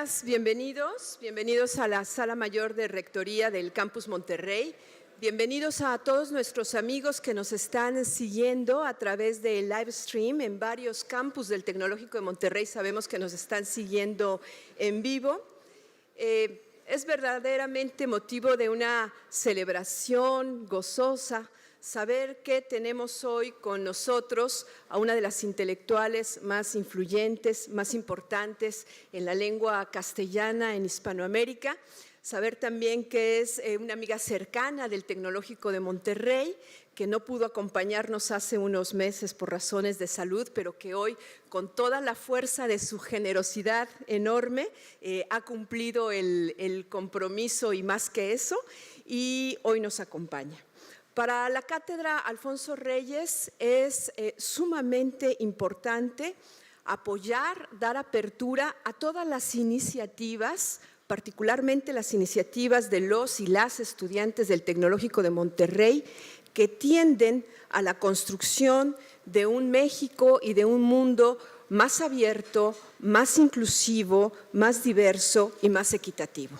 días, bienvenidos a la Sala Mayor de Rectoría del Campus Monterrey. Bienvenidos a todos nuestros amigos que nos están siguiendo a través del live stream en varios campus del Tecnológico de Monterrey. Sabemos que nos están siguiendo en vivo. Es verdaderamente motivo de una celebración gozosa saber que tenemos hoy con nosotros a una de las intelectuales más influyentes, más importantes en la lengua castellana en Hispanoamérica. Saber también que es una amiga cercana del Tecnológico de Monterrey, que no pudo acompañarnos hace unos meses por razones de salud, pero que hoy, con toda la fuerza de su generosidad enorme, ha cumplido el compromiso y más que eso, y hoy nos acompaña. Para la Cátedra Alfonso Reyes es sumamente importante apoyar, dar apertura a todas las iniciativas, particularmente las iniciativas de los y las estudiantes del Tecnológico de Monterrey, que tienden a la construcción de un México y de un mundo más abierto, más inclusivo, más diverso y más equitativo.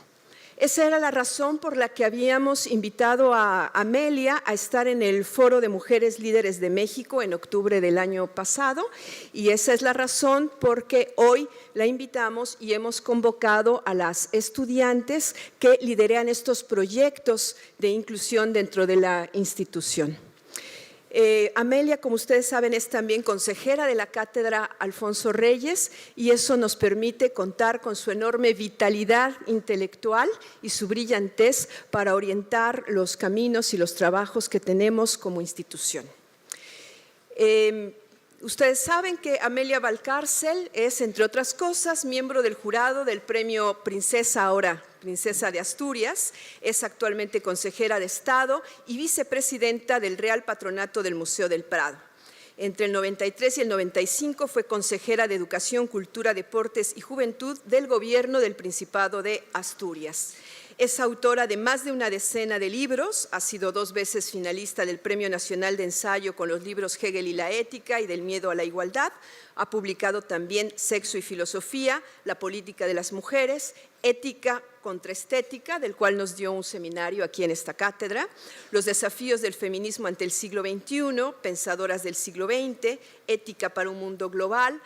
Esa era la razón por la que habíamos invitado a Amelia a estar en el Foro de Mujeres Líderes de México en octubre del año pasado, y esa es la razón por que hoy la invitamos y hemos convocado a las estudiantes que lideran estos proyectos de inclusión dentro de la institución. Amelia, como ustedes saben, es también consejera de la Cátedra Alfonso Reyes y eso nos permite contar con su enorme vitalidad intelectual y su brillantez para orientar los caminos y los trabajos que tenemos como institución. Ustedes saben que Amelia Valcárcel es, entre otras cosas, miembro del jurado del Premio Princesa, ahora Princesa de Asturias, es actualmente consejera de Estado y vicepresidenta del Real Patronato del Museo del Prado. Entre el 93 y el 95 fue consejera de Educación, Cultura, Deportes y Juventud del Gobierno del Principado de Asturias. Es autora de más de una decena de libros, ha sido 2 veces finalista del Premio Nacional de Ensayo con los libros Hegel y la ética y del miedo a la igualdad. Ha publicado también Sexo y filosofía, La política de las mujeres, Ética contra estética, del cual nos dio un seminario aquí en esta cátedra, Los desafíos del feminismo ante el siglo XXI, Pensadoras del siglo XX, Ética para un mundo global,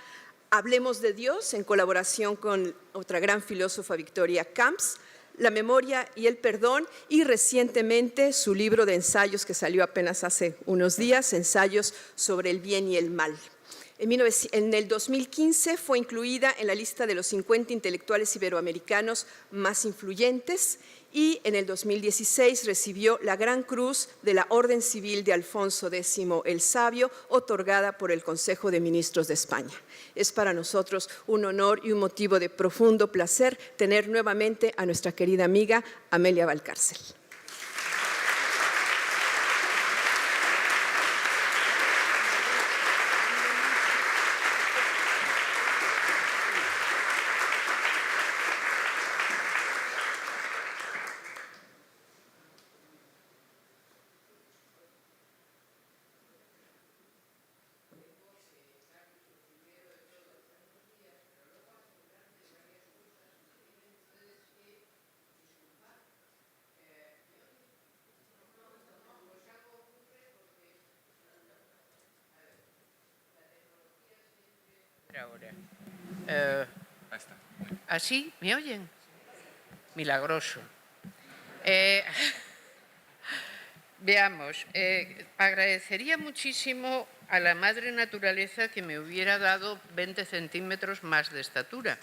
Hablemos de Dios, en colaboración con otra gran filósofa, Victoria Camps, La memoria y el perdón, y recientemente su libro de ensayos que salió apenas hace unos días, Ensayos sobre el bien y el mal. En el 2015 fue incluida en la lista de los 50 intelectuales iberoamericanos más influyentes y en el 2016 recibió la Gran Cruz de la Orden Civil de Alfonso X el Sabio, otorgada por el Consejo de Ministros de España. Es para nosotros un honor y un motivo de profundo placer tener nuevamente a nuestra querida amiga Amelia Valcárcel. Ahora. ¿Así? ¿Me oyen? Milagroso. Veamos, agradecería muchísimo a la madre naturaleza que me hubiera dado 20 centímetros más de estatura.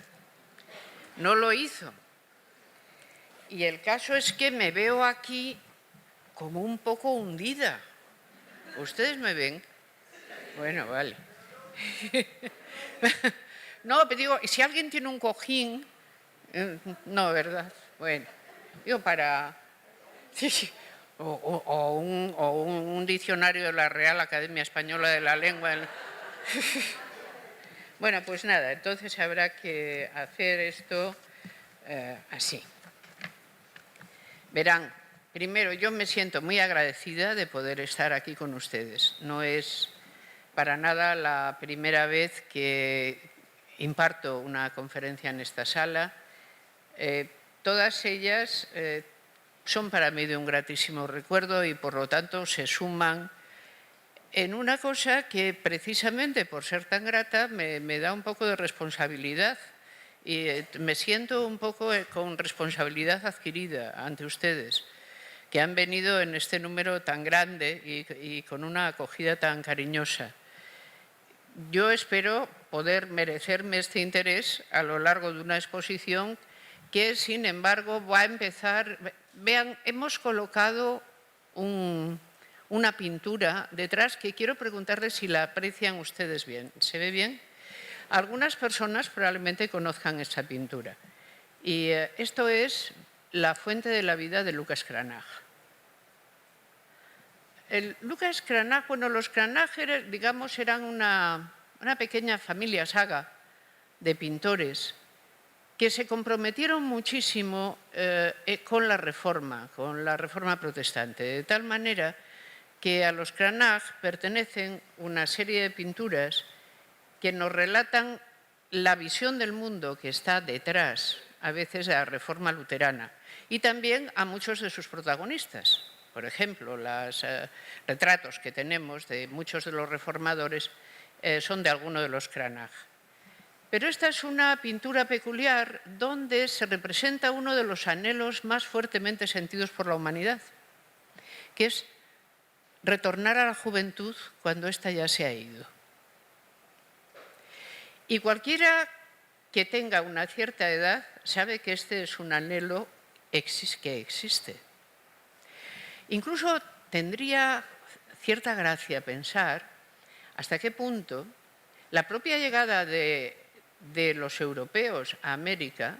No lo hizo. Y el caso es que me veo aquí como un poco hundida. ¿Ustedes me ven? Bueno, vale. No, pero digo, si alguien tiene un cojín, no, ¿verdad? Bueno, digo para... O un diccionario de la Real Academia Española de la Lengua. Bueno, pues nada, entonces habrá que hacer esto así. Verán, primero, yo me siento muy agradecida de poder estar aquí con ustedes. No es para nada la primera vez que imparto una conferencia en esta sala. Todas ellas son para mí de un gratísimo recuerdo y por lo tanto se suman en una cosa que precisamente por ser tan grata me da un poco de responsabilidad y me siento un poco con responsabilidad adquirida ante ustedes, que han venido en este número tan grande y con una acogida tan cariñosa. Yo espero poder merecerme este interés a lo largo de una exposición que, sin embargo, va a empezar. Vean, hemos colocado una pintura detrás que quiero preguntarles si la aprecian ustedes bien. ¿Se ve bien? Algunas personas probablemente conozcan esta pintura. Y esto es La fuente de la vida de Lucas Cranach. Lucas Cranach, bueno, los Cranach, digamos, eran una pequeña familia saga de pintores que se comprometieron muchísimo con la Reforma protestante, de tal manera que a los Cranach pertenecen una serie de pinturas que nos relatan la visión del mundo que está detrás, a veces, de la Reforma luterana, y también a muchos de sus protagonistas. Por ejemplo, los retratos que tenemos de muchos de los reformadores son de alguno de los Cranach. Pero esta es una pintura peculiar donde se representa uno de los anhelos más fuertemente sentidos por la humanidad, que es retornar a la juventud cuando ésta ya se ha ido. Y cualquiera que tenga una cierta edad sabe que este es un anhelo que existe. Incluso tendría cierta gracia pensar hasta qué punto la propia llegada de los europeos a América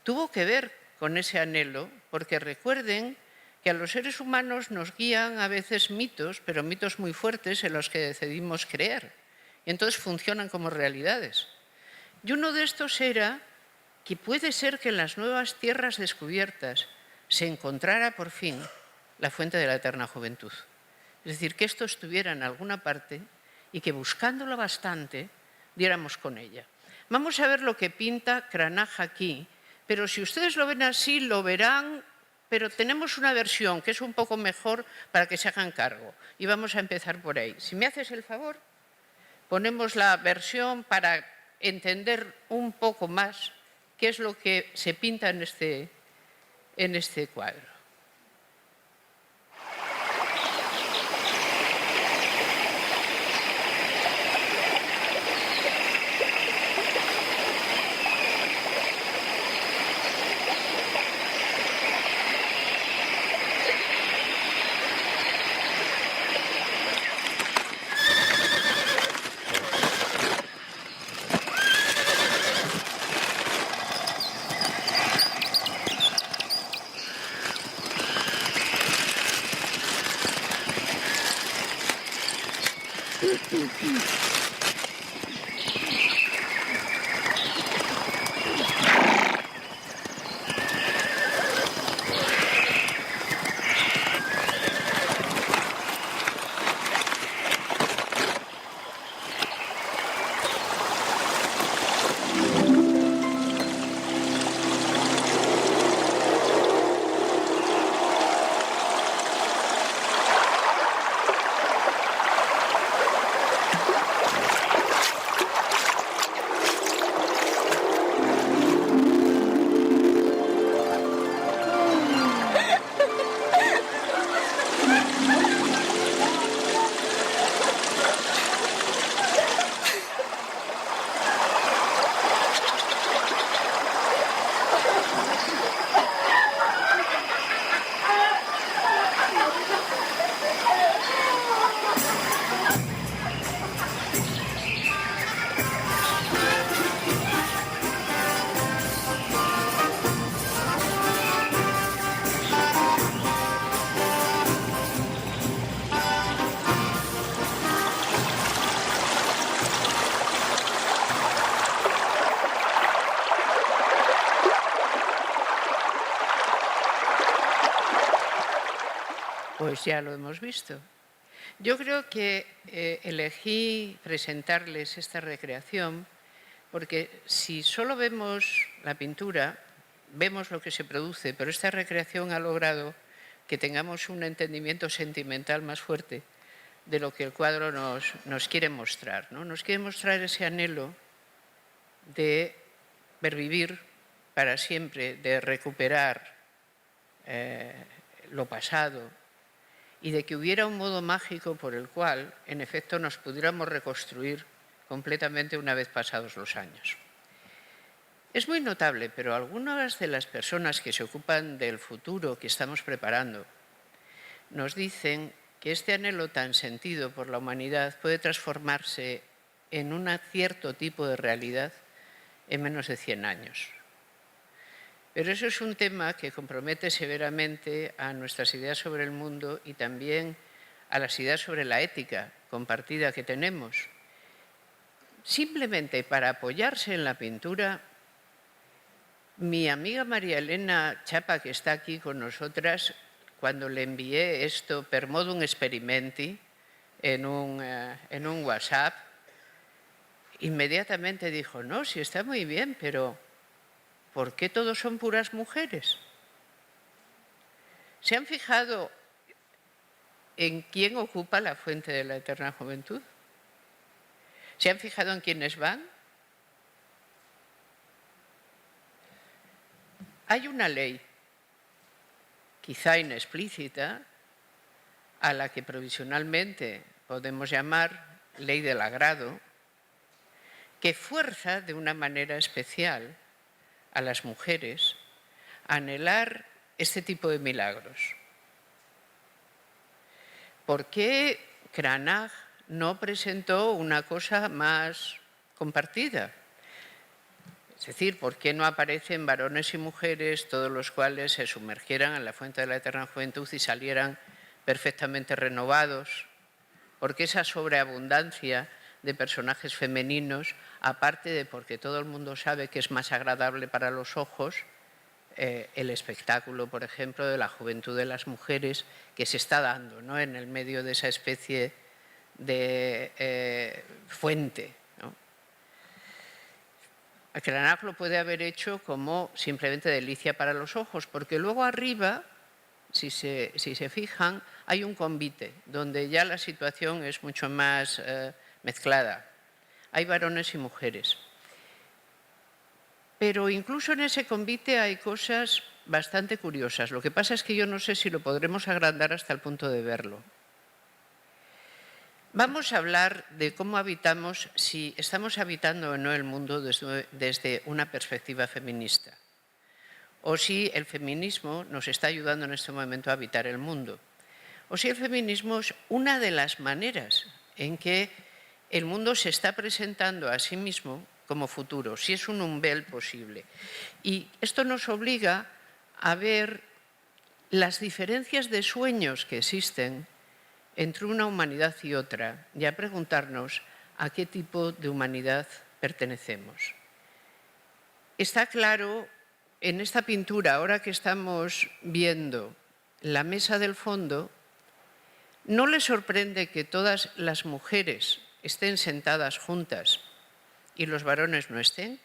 tuvo que ver con ese anhelo, porque recuerden que a los seres humanos nos guían a veces mitos, pero mitos muy fuertes en los que decidimos creer, y entonces funcionan como realidades. Y uno de estos era que puede ser que en las nuevas tierras descubiertas se encontrara por fin la fuente de la eterna juventud. Es decir, que esto estuviera en alguna parte y que buscándola bastante diéramos con ella. Vamos a ver lo que pinta Cranach aquí, pero si ustedes lo ven así, lo verán, pero tenemos una versión que es un poco mejor para que se hagan cargo. Y vamos a empezar por ahí. Si me haces el favor, ponemos la versión para entender un poco más qué es lo que se pinta en este cuadro. Pues ya lo hemos visto. Yo creo que elegí presentarles esta recreación porque si solo vemos la pintura, vemos lo que se produce, pero esta recreación ha logrado que tengamos un entendimiento sentimental más fuerte de lo que el cuadro nos quiere mostrar, ¿no? Nos quiere mostrar ese anhelo de pervivir para siempre, de recuperar lo pasado y de que hubiera un modo mágico por el cual, en efecto, nos pudiéramos reconstruir completamente una vez pasados los años. Es muy notable, pero algunas de las personas que se ocupan del futuro que estamos preparando nos dicen que este anhelo tan sentido por la humanidad puede transformarse en un cierto tipo de realidad en menos de 100 años. Pero eso es un tema que compromete severamente a nuestras ideas sobre el mundo y también a las ideas sobre la ética compartida que tenemos. Simplemente para apoyarse en la pintura, mi amiga María Elena Chapa, que está aquí con nosotras, cuando le envié esto per modum experimenti en un WhatsApp, inmediatamente dijo, no, sí está muy bien, pero ¿por qué todos son puras mujeres? ¿Se han fijado en quién ocupa la fuente de la eterna juventud? ¿Se han fijado en quiénes van? Hay una ley, quizá inexplícita, a la que provisionalmente podemos llamar ley del agrado, que fuerza de una manera especial a las mujeres a anhelar este tipo de milagros. ¿Por qué Cranach no presentó una cosa más compartida? Es decir, ¿por qué no aparecen varones y mujeres, todos los cuales se sumergieran en la fuente de la eterna juventud y salieran perfectamente renovados? ¿Por qué esa sobreabundancia de personajes femeninos, aparte de porque todo el mundo sabe que es más agradable para los ojos el espectáculo, por ejemplo, de la juventud de las mujeres que se está dando, ¿no?, en el medio de esa especie de fuente, ¿no? Cranach lo puede haber hecho como simplemente delicia para los ojos, porque luego arriba, si se fijan, hay un convite, donde ya la situación es mucho más mezclada. Hay varones y mujeres. Pero incluso en ese convite hay cosas bastante curiosas. Lo que pasa es que yo no sé si lo podremos agrandar hasta el punto de verlo. Vamos a hablar de cómo habitamos, si estamos habitando o no el mundo desde una perspectiva feminista, o si el feminismo nos está ayudando en este momento a habitar el mundo, o si el feminismo es una de las maneras en que el mundo se está presentando a sí mismo como futuro, si es un umbel posible. Y esto nos obliga a ver las diferencias de sueños que existen entre una humanidad y otra y a preguntarnos a qué tipo de humanidad pertenecemos. Está claro en esta pintura, ahora que estamos viendo la mesa del fondo, ¿no les sorprende que todas las mujeres estén sentadas juntas y los varones no estén?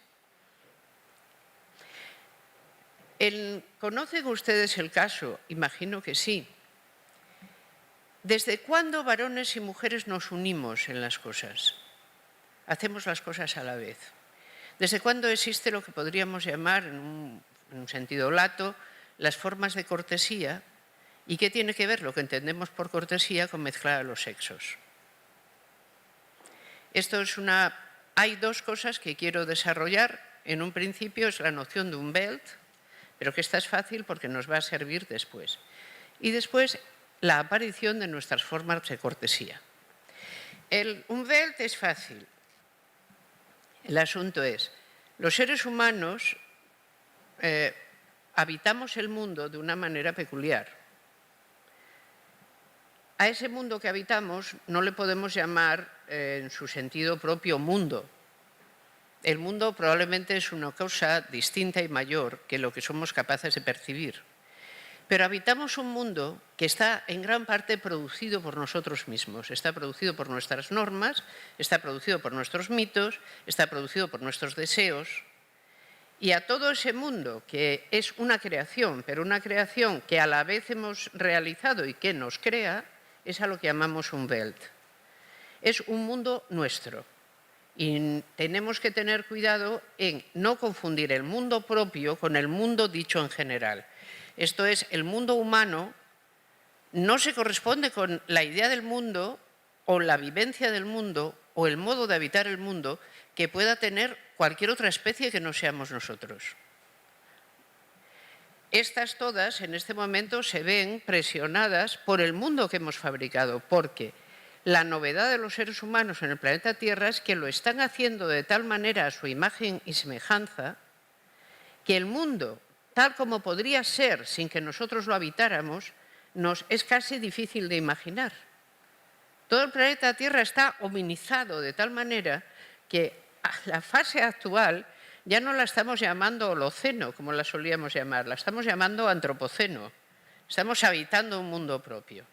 ¿Conocen ustedes el caso? Imagino que sí. ¿Desde cuándo varones y mujeres nos unimos en las cosas? Hacemos las cosas a la vez. ¿Desde cuándo existe lo que podríamos llamar, en un sentido lato, las formas de cortesía? ¿Y qué tiene que ver lo que entendemos por cortesía con mezclar a los sexos? Hay dos cosas que quiero desarrollar. En un principio es la noción de un belt, pero que esta es fácil porque nos va a servir después. Y después la aparición de nuestras formas de cortesía. El Umwelt es fácil. El asunto es, los seres humanos habitamos el mundo de una manera peculiar. A ese mundo que habitamos no le podemos llamar en su sentido propio mundo. El mundo probablemente es una cosa distinta y mayor que lo que somos capaces de percibir. Pero habitamos un mundo que está en gran parte producido por nosotros mismos. Está producido por nuestras normas, está producido por nuestros mitos, está producido por nuestros deseos. Y a todo ese mundo, que es una creación, pero una creación que a la vez hemos realizado y que nos crea, es a lo que llamamos un Welt. Es un mundo nuestro. Y tenemos que tener cuidado en no confundir el mundo propio con el mundo dicho en general. Esto es, el mundo humano no se corresponde con la idea del mundo o la vivencia del mundo o el modo de habitar el mundo que pueda tener cualquier otra especie que no seamos nosotros. Estas todas en este momento se ven presionadas por el mundo que hemos fabricado, porque la novedad de los seres humanos en el planeta Tierra es que lo están haciendo de tal manera a su imagen y semejanza que el mundo, tal como podría ser sin que nosotros lo habitáramos, nos es casi difícil de imaginar. Todo el planeta Tierra está hominizado de tal manera que la fase actual ya no la estamos llamando holoceno, como la solíamos llamar, la estamos llamando antropoceno. Estamos habitando un mundo propio.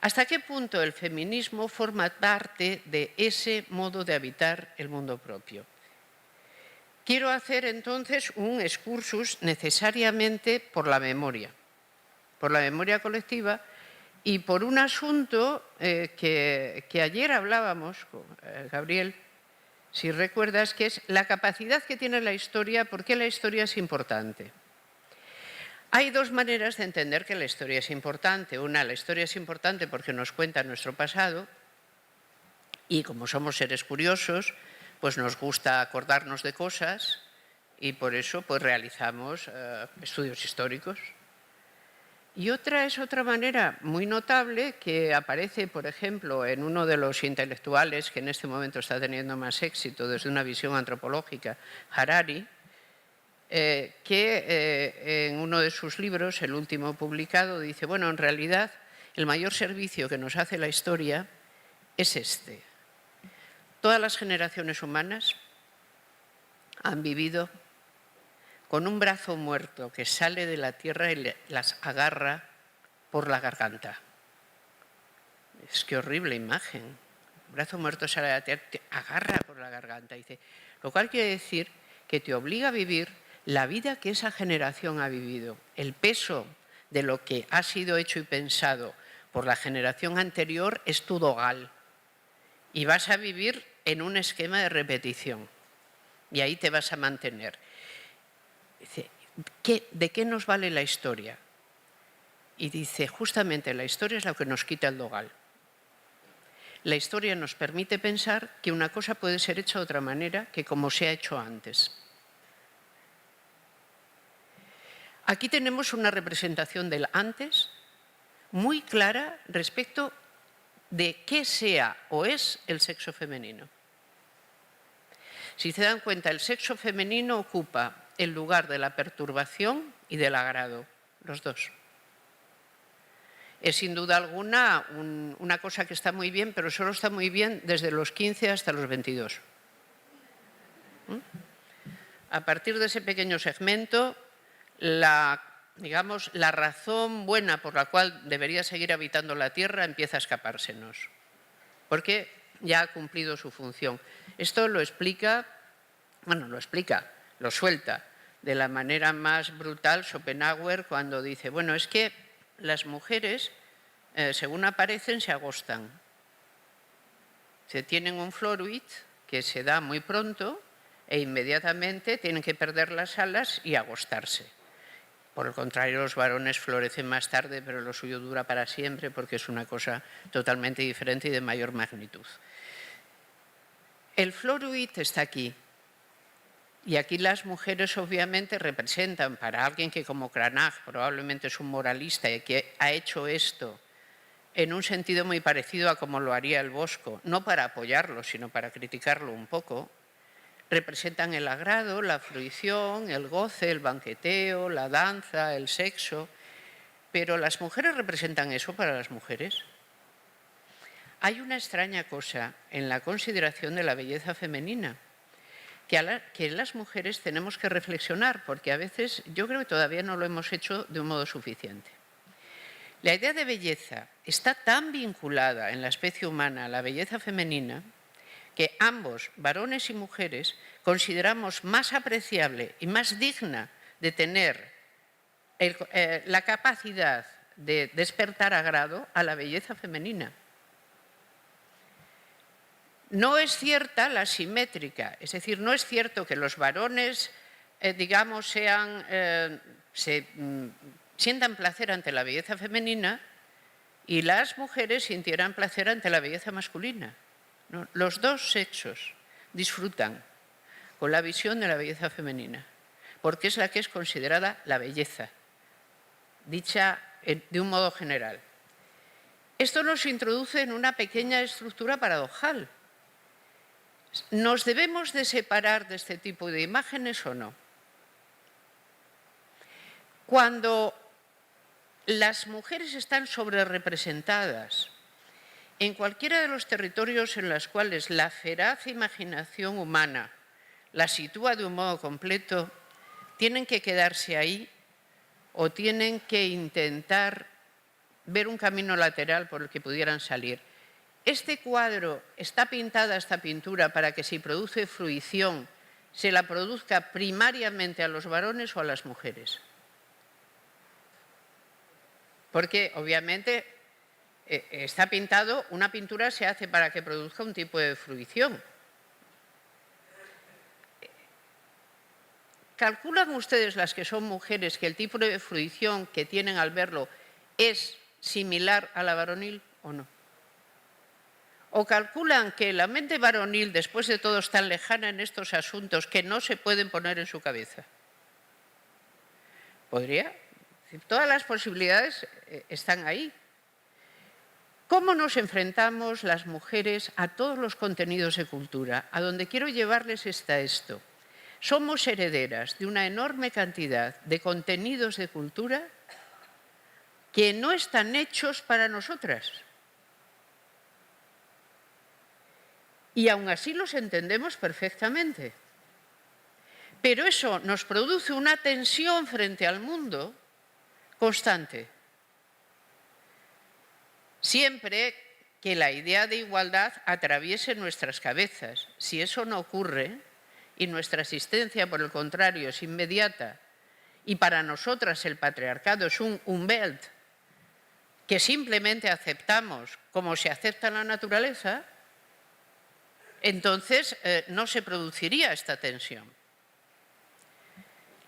¿Hasta qué punto el feminismo forma parte de ese modo de habitar el mundo propio? Quiero hacer entonces un excursus necesariamente por la memoria colectiva y por un asunto que ayer hablábamos con Gabriel, si recuerdas, que es la capacidad que tiene la historia, por qué la historia es importante. Hay dos maneras de entender que la historia es importante. Una, la historia es importante porque nos cuenta nuestro pasado y como somos seres curiosos, pues nos gusta acordarnos de cosas y por eso pues realizamos estudios históricos. Y otra es otra manera muy notable que aparece, por ejemplo, en uno de los intelectuales que en este momento está teniendo más éxito desde una visión antropológica, Harari, que en uno de sus libros, el último publicado, dice, bueno, en realidad el mayor servicio que nos hace la historia es este. Todas las generaciones humanas han vivido con un brazo muerto que sale de la tierra y las agarra por la garganta. Es que horrible imagen. Un brazo muerto sale de la tierra, te agarra por la garganta. Dice, lo cual quiere decir que te obliga a vivir la vida que esa generación ha vivido. El peso de lo que ha sido hecho y pensado por la generación anterior es tu dogal. Y vas a vivir en un esquema de repetición. Y ahí te vas a mantener. Dice, ¿de qué nos vale la historia? Y dice, justamente la historia es lo que nos quita el dogal. La historia nos permite pensar que una cosa puede ser hecha de otra manera que como se ha hecho antes. Aquí tenemos una representación del antes muy clara respecto de qué sea o es el sexo femenino. Si se dan cuenta, el sexo femenino ocupa el lugar de la perturbación y del agrado, los dos. Es sin duda alguna una cosa que está muy bien, pero solo está muy bien desde los 15 hasta los 22. A partir de ese pequeño segmento, la razón buena por la cual debería seguir habitando la Tierra empieza a escapársenos, porque ya ha cumplido su función. Esto lo suelta de la manera más brutal Schopenhauer cuando dice, bueno, es que las mujeres, según aparecen, se agostan. Se tienen un Floruit que se da muy pronto e inmediatamente tienen que perder las alas y agostarse. Por el contrario, los varones florecen más tarde, pero lo suyo dura para siempre porque es una cosa totalmente diferente y de mayor magnitud. El Floruit está aquí. Y aquí las mujeres obviamente representan para alguien que como Cranach probablemente es un moralista y que ha hecho esto en un sentido muy parecido a como lo haría el Bosco, no para apoyarlo, sino para criticarlo un poco, representan el agrado, la fruición, el goce, el banqueteo, la danza, el sexo, pero las mujeres representan eso para las mujeres. Hay una extraña cosa en la consideración de la belleza femenina, que las mujeres tenemos que reflexionar, porque a veces yo creo que todavía no lo hemos hecho de un modo suficiente. La idea de belleza está tan vinculada en la especie humana a la belleza femenina que ambos, varones y mujeres, consideramos más apreciable y más digna de tener la capacidad de despertar agrado a la belleza femenina. No es cierta la simétrica, es decir, no es cierto que los varones, digamos, sientan placer ante la belleza femenina y las mujeres sintieran placer ante la belleza masculina. ¿No? Los dos sexos disfrutan con la visión de la belleza femenina, porque es la que es considerada la belleza, dicha de un modo general. Esto nos introduce en una pequeña estructura paradojal. ¿Nos debemos de separar de este tipo de imágenes o no? Cuando las mujeres están sobrerepresentadas en cualquiera de los territorios en los cuales la feraz imaginación humana la sitúa de un modo completo, tienen que quedarse ahí o tienen que intentar ver un camino lateral por el que pudieran salir. Este cuadro está pintada, esta pintura, para que si produce fruición se la produzca primariamente a los varones o a las mujeres. Porque obviamente está pintado, una pintura se hace para que produzca un tipo de fruición. ¿Calculan ustedes, las que son mujeres, que el tipo de fruición que tienen al verlo es similar a la varonil o no? ¿O calculan que la mente varonil, después de todo, es tan lejana en estos asuntos que no se pueden poner en su cabeza? ¿Podría? Todas las posibilidades están ahí. ¿Cómo nos enfrentamos las mujeres a todos los contenidos de cultura? A donde quiero llevarles está esto. Somos herederas de una enorme cantidad de contenidos de cultura que no están hechos para nosotras. Y aún así los entendemos perfectamente. Pero eso nos produce una tensión frente al mundo constante. Siempre que la idea de igualdad atraviese nuestras cabezas. Si eso no ocurre y nuestra existencia, por el contrario, es inmediata y para nosotras el patriarcado es un Umwelt que simplemente aceptamos como se acepta la naturaleza, entonces no se produciría esta tensión.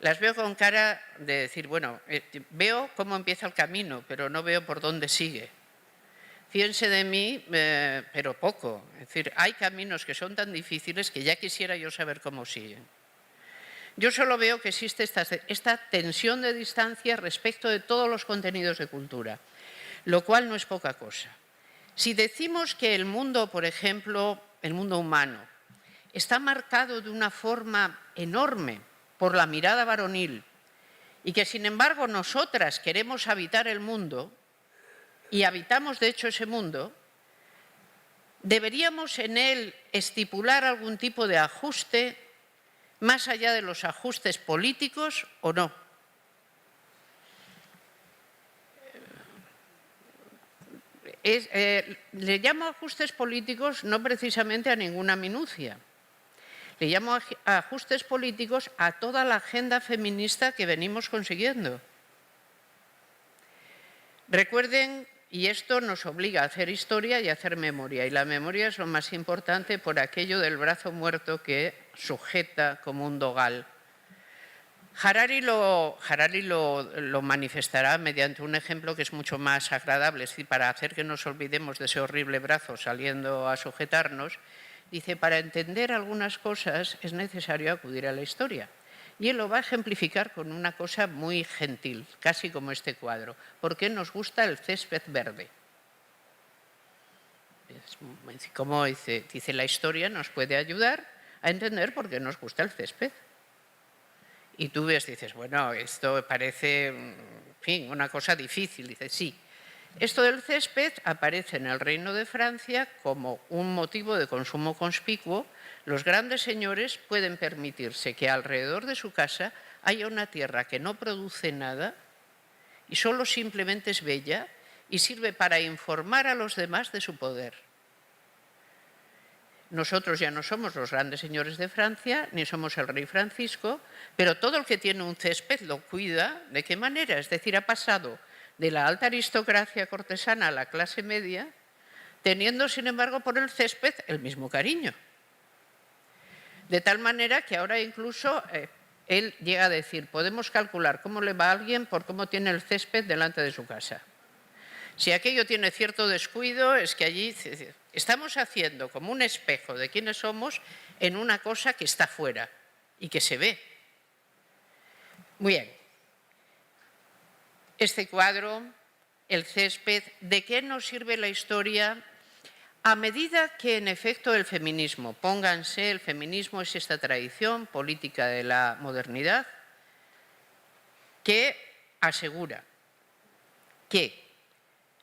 Las veo con cara de decir, bueno, veo cómo empieza el camino, pero no veo por dónde sigue. Fíjense de mí, pero poco. Es decir, hay caminos que son tan difíciles que ya quisiera yo saber cómo siguen. Yo solo veo que existe esta tensión de distancia respecto de todos los contenidos de cultura, lo cual no es poca cosa. Si decimos que el mundo, por ejemplo, el mundo humano, está marcado de una forma enorme por la mirada varonil y que, sin embargo, nosotras queremos habitar el mundo y habitamos, de hecho, ese mundo, ¿deberíamos en él estipular algún tipo de ajuste más allá de los ajustes políticos o no? Le llamo ajustes políticos no precisamente a ninguna minucia. Le llamo ajustes políticos a toda la agenda feminista que venimos consiguiendo. Recuerden, y esto nos obliga a hacer historia y a hacer memoria, y la memoria es lo más importante por aquello del brazo muerto que sujeta como un dogal. Harari lo manifestará mediante un ejemplo que es mucho más agradable, es decir, para hacer que nos olvidemos de ese horrible brazo saliendo a sujetarnos. Dice, para entender algunas cosas es necesario acudir a la historia. Y él lo va a ejemplificar con una cosa muy gentil, casi como este cuadro. ¿Por qué nos gusta el césped verde? Como dice, la historia nos puede ayudar a entender por qué nos gusta el césped. Y tú ves, dices, bueno, esto parece, en fin, una cosa difícil. Dice, sí. Esto del césped aparece en el Reino de Francia como un motivo de consumo conspicuo. Los grandes señores pueden permitirse que alrededor de su casa haya una tierra que no produce nada y solo simplemente es bella y sirve para informar a los demás de su poder. Nosotros ya no somos los grandes señores de Francia, ni somos el rey Francisco, pero todo el que tiene un césped lo cuida. ¿De qué manera? Es decir, ha pasado de la alta aristocracia cortesana a la clase media, teniendo, sin embargo, por el césped el mismo cariño. De tal manera que ahora incluso él llega a decir, podemos calcular cómo le va a alguien por cómo tiene el césped delante de su casa. Si aquello tiene cierto descuido, es que allí estamos haciendo como un espejo de quiénes somos en una cosa que está fuera y que se ve. Muy bien. Este cuadro, el césped, ¿de qué nos sirve la historia? A medida que, en efecto, el feminismo, pónganse, el feminismo es esta tradición política de la modernidad que asegura que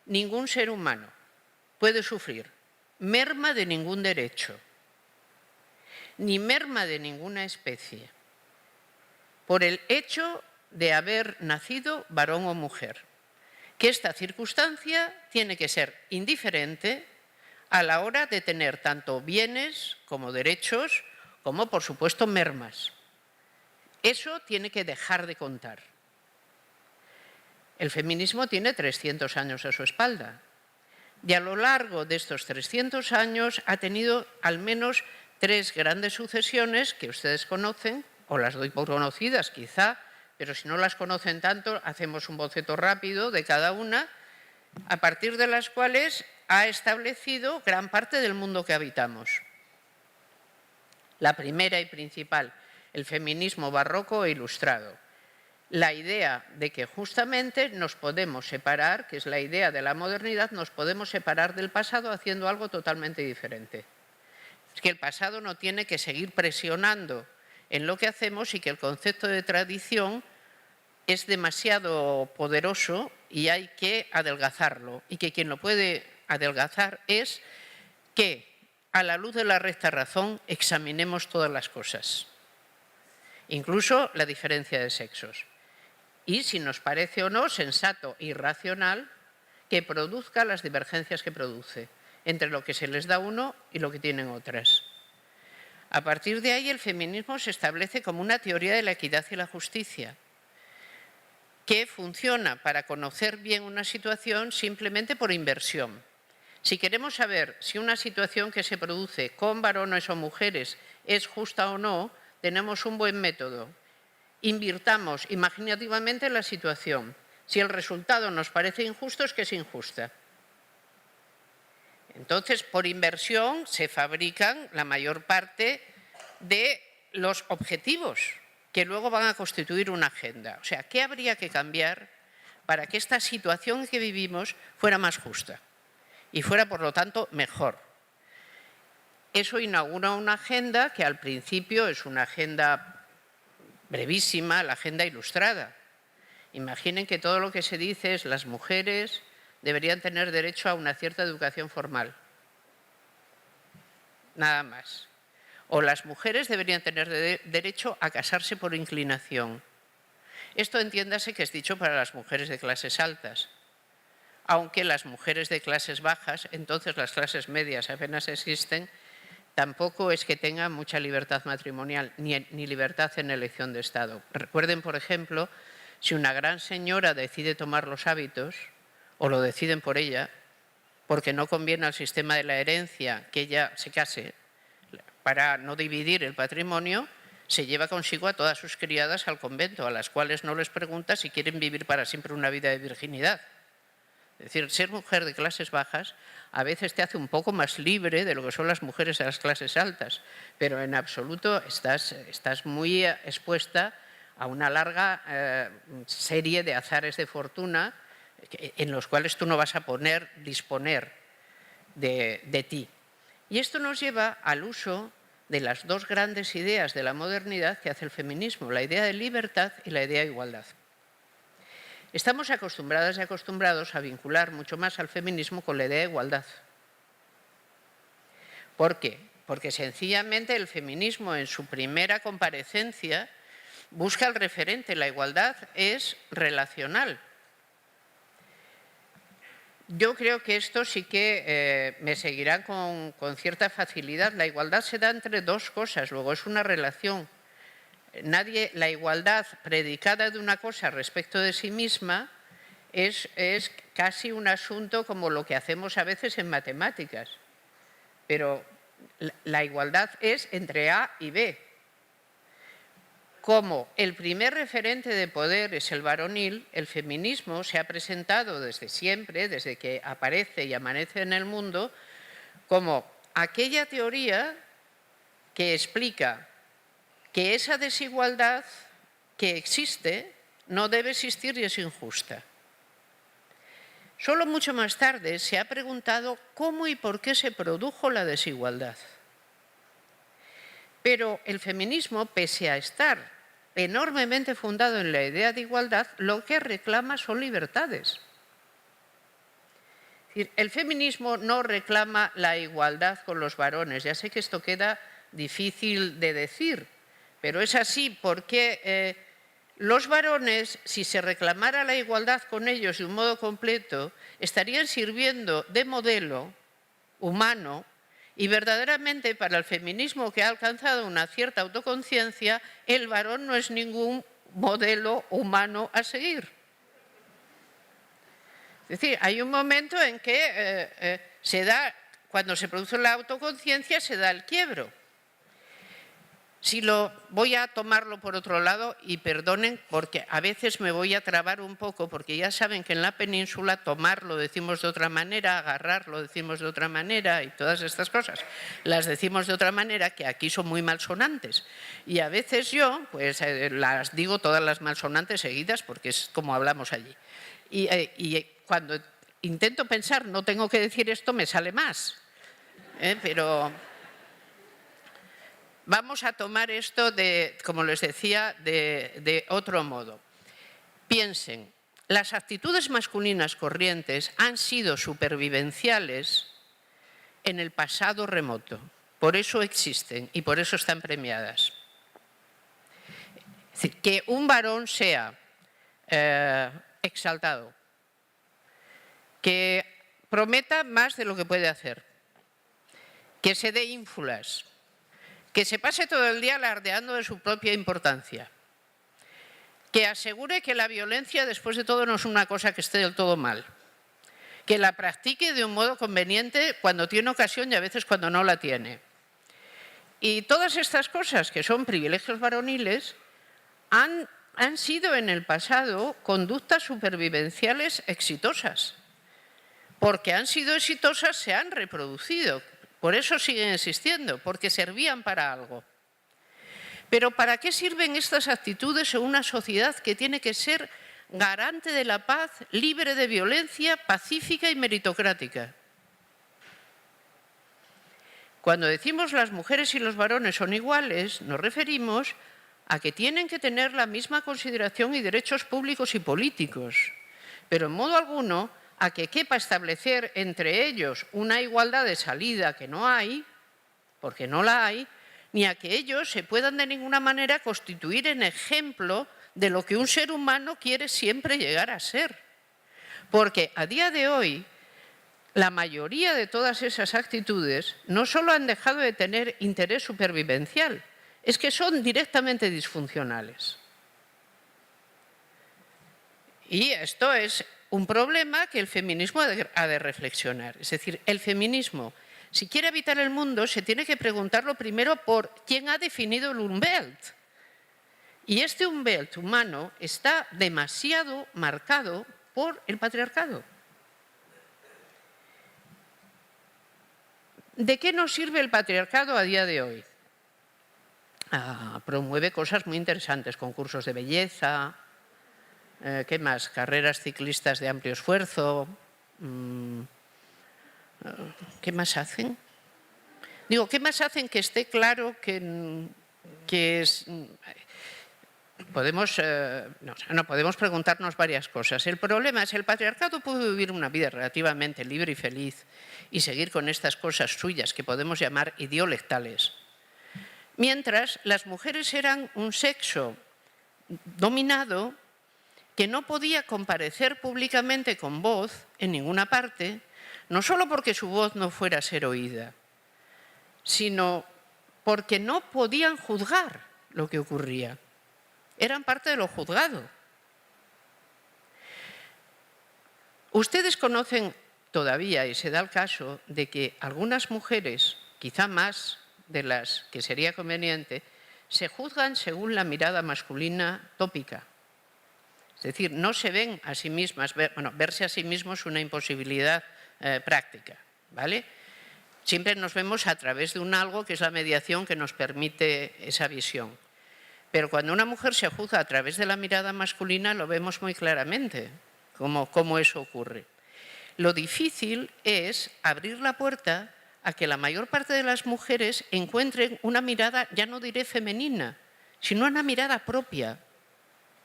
ningún ser humano puede sufrir merma de ningún derecho, ni merma de ninguna especie, por el hecho de haber nacido varón o mujer, que esta circunstancia tiene que ser indiferente a la hora de tener tanto bienes como derechos, como por supuesto mermas. Eso tiene que dejar de contar. El feminismo tiene 300 años a su espalda y a lo largo de estos 300 años ha tenido al menos 3 grandes sucesiones que ustedes conocen, o las doy por conocidas quizá, pero si no las conocen tanto, hacemos un boceto rápido de cada una, a partir de las cuales ha establecido gran parte del mundo que habitamos. La primera y principal, el feminismo barroco e ilustrado. La idea de que justamente nos podemos separar, que es la idea de la modernidad, nos podemos separar del pasado haciendo algo totalmente diferente. Es que el pasado no tiene que seguir presionando en lo que hacemos y que el concepto de tradición es demasiado poderoso y hay que adelgazarlo. Y que quien lo puede adelgazar es que, a la luz de la recta razón, examinemos todas las cosas, incluso la diferencia de sexos. Y si nos parece o no sensato y racional que produzca las divergencias que produce entre lo que se les da a uno y lo que tienen otras. A partir de ahí, el feminismo se establece como una teoría de la equidad y la justicia, que funciona para conocer bien una situación simplemente por inversión. Si queremos saber si una situación que se produce con varones o mujeres es justa o no, tenemos un buen método. Invirtamos imaginativamente la situación. Si el resultado nos parece injusto, es que es injusta. Entonces, por inversión se fabrican la mayor parte de los objetivos que luego van a constituir una agenda. O sea, ¿qué habría que cambiar para que esta situación que vivimos fuera más justa y fuera, por lo tanto, mejor? Eso inaugura una agenda que al principio es una agenda brevísima, la agenda ilustrada. Imaginen que todo lo que se dice es las mujeres deberían tener derecho a una cierta educación formal. Nada más. O las mujeres deberían tener derecho a casarse por inclinación. Esto entiéndase que es dicho para las mujeres de clases altas. Aunque las mujeres de clases bajas, entonces las clases medias apenas existen, tampoco es que tengan mucha libertad matrimonial ni libertad en elección de Estado. Recuerden, por ejemplo, si una gran señora decide tomar los hábitos, o lo deciden por ella, porque no conviene al sistema de la herencia que ella se case, para no dividir el patrimonio, se lleva consigo a todas sus criadas al convento, a las cuales no les pregunta si quieren vivir para siempre una vida de virginidad. Es decir, ser mujer de clases bajas a veces te hace un poco más libre de lo que son las mujeres de las clases altas, pero en absoluto estás muy expuesta a una larga serie de azares de fortuna en los cuales tú no vas a poder disponer de ti. Y esto nos lleva al uso de las 2 grandes ideas de la modernidad que hace el feminismo, la idea de libertad y la idea de igualdad. Estamos acostumbradas y acostumbrados a vincular mucho más al feminismo con la idea de igualdad. ¿Por qué? Porque sencillamente el feminismo en su primera comparecencia busca el referente, la igualdad es relacional. Yo creo que esto sí que me seguirá con cierta facilidad. La igualdad se da entre dos cosas, luego es una relación. La igualdad predicada de una cosa respecto de sí misma es casi un asunto como lo que hacemos a veces en matemáticas. Pero la igualdad es entre A y B. Como el primer referente de poder es el varonil, el feminismo se ha presentado desde siempre, desde que aparece y amanece en el mundo, como aquella teoría que explica que esa desigualdad que existe no debe existir y es injusta. Solo mucho más tarde se ha preguntado cómo y por qué se produjo la desigualdad. Pero el feminismo, pese a estar enormemente fundado en la idea de igualdad, lo que reclama son libertades. Es decir, el feminismo no reclama la igualdad con los varones. Ya sé que esto queda difícil de decir, pero es así porque los varones, si se reclamara la igualdad con ellos de un modo completo, estarían sirviendo de modelo humano. Y verdaderamente para el feminismo, que ha alcanzado una cierta autoconciencia, el varón no es ningún modelo humano a seguir. Es decir, hay un momento en que cuando se produce la autoconciencia, se da el quiebro. Voy a tomarlo por otro lado y perdonen porque a veces me voy a trabar un poco porque ya saben que en la península tomar lo decimos de otra manera, agarrar lo decimos de otra manera y todas estas cosas las decimos de otra manera que aquí son muy malsonantes. Y a veces yo pues las digo todas las malsonantes seguidas porque es como hablamos allí. Y cuando intento pensar no tengo que decir esto me sale más. Pero vamos a tomar esto, como les decía, de otro modo. Piensen, las actitudes masculinas corrientes han sido supervivenciales en el pasado remoto. Por eso existen y por eso están premiadas. Es decir, que un varón sea exaltado, que prometa más de lo que puede hacer, que se dé ínfulas, que se pase todo el día alardeando de su propia importancia, que asegure que la violencia después de todo no es una cosa que esté del todo mal, que la practique de un modo conveniente cuando tiene ocasión y a veces cuando no la tiene. Y todas estas cosas que son privilegios varoniles han sido en el pasado conductas supervivenciales exitosas. Porque han sido exitosas, se han reproducido. Por eso siguen existiendo, porque servían para algo. Pero ¿para qué sirven estas actitudes en una sociedad que tiene que ser garante de la paz, libre de violencia, pacífica y meritocrática? Cuando decimos las mujeres y los varones son iguales, nos referimos a que tienen que tener la misma consideración y derechos públicos y políticos, pero en modo alguno a que quepa establecer entre ellos una igualdad de salida que no hay, porque no la hay, ni a que ellos se puedan de ninguna manera constituir en ejemplo de lo que un ser humano quiere siempre llegar a ser. Porque a día de hoy, la mayoría de todas esas actitudes no solo han dejado de tener interés supervivencial, es que son directamente disfuncionales. Y esto es un problema que el feminismo ha de reflexionar. Es decir, el feminismo, si quiere habitar el mundo, se tiene que preguntarlo primero por quién ha definido el Umbelt. Y este Umbelt humano está demasiado marcado por el patriarcado. ¿De qué nos sirve el patriarcado a día de hoy? Promueve cosas muy interesantes, concursos de belleza, ¿qué más? Carreras ciclistas de amplio esfuerzo. ¿Qué más hacen? Digo, ¿qué más hacen que esté claro que es... Podemos preguntarnos varias cosas. El problema es que el patriarcado puede vivir una vida relativamente libre y feliz y seguir con estas cosas suyas que podemos llamar idiolectales, mientras las mujeres eran un sexo dominado que no podía comparecer públicamente con voz en ninguna parte, no solo porque su voz no fuera a ser oída, sino porque no podían juzgar lo que ocurría. Eran parte de lo juzgado. Ustedes conocen todavía, y se da el caso, de que algunas mujeres, quizá más de las que sería conveniente, se juzgan según la mirada masculina tópica. Es decir, no se ven a sí mismas, verse a sí mismos es una imposibilidad práctica, ¿vale? Siempre nos vemos a través de un algo que es la mediación que nos permite esa visión. Pero cuando una mujer se juzga a través de la mirada masculina lo vemos muy claramente cómo eso ocurre. Lo difícil es abrir la puerta a que la mayor parte de las mujeres encuentren una mirada, ya no diré femenina, sino una mirada propia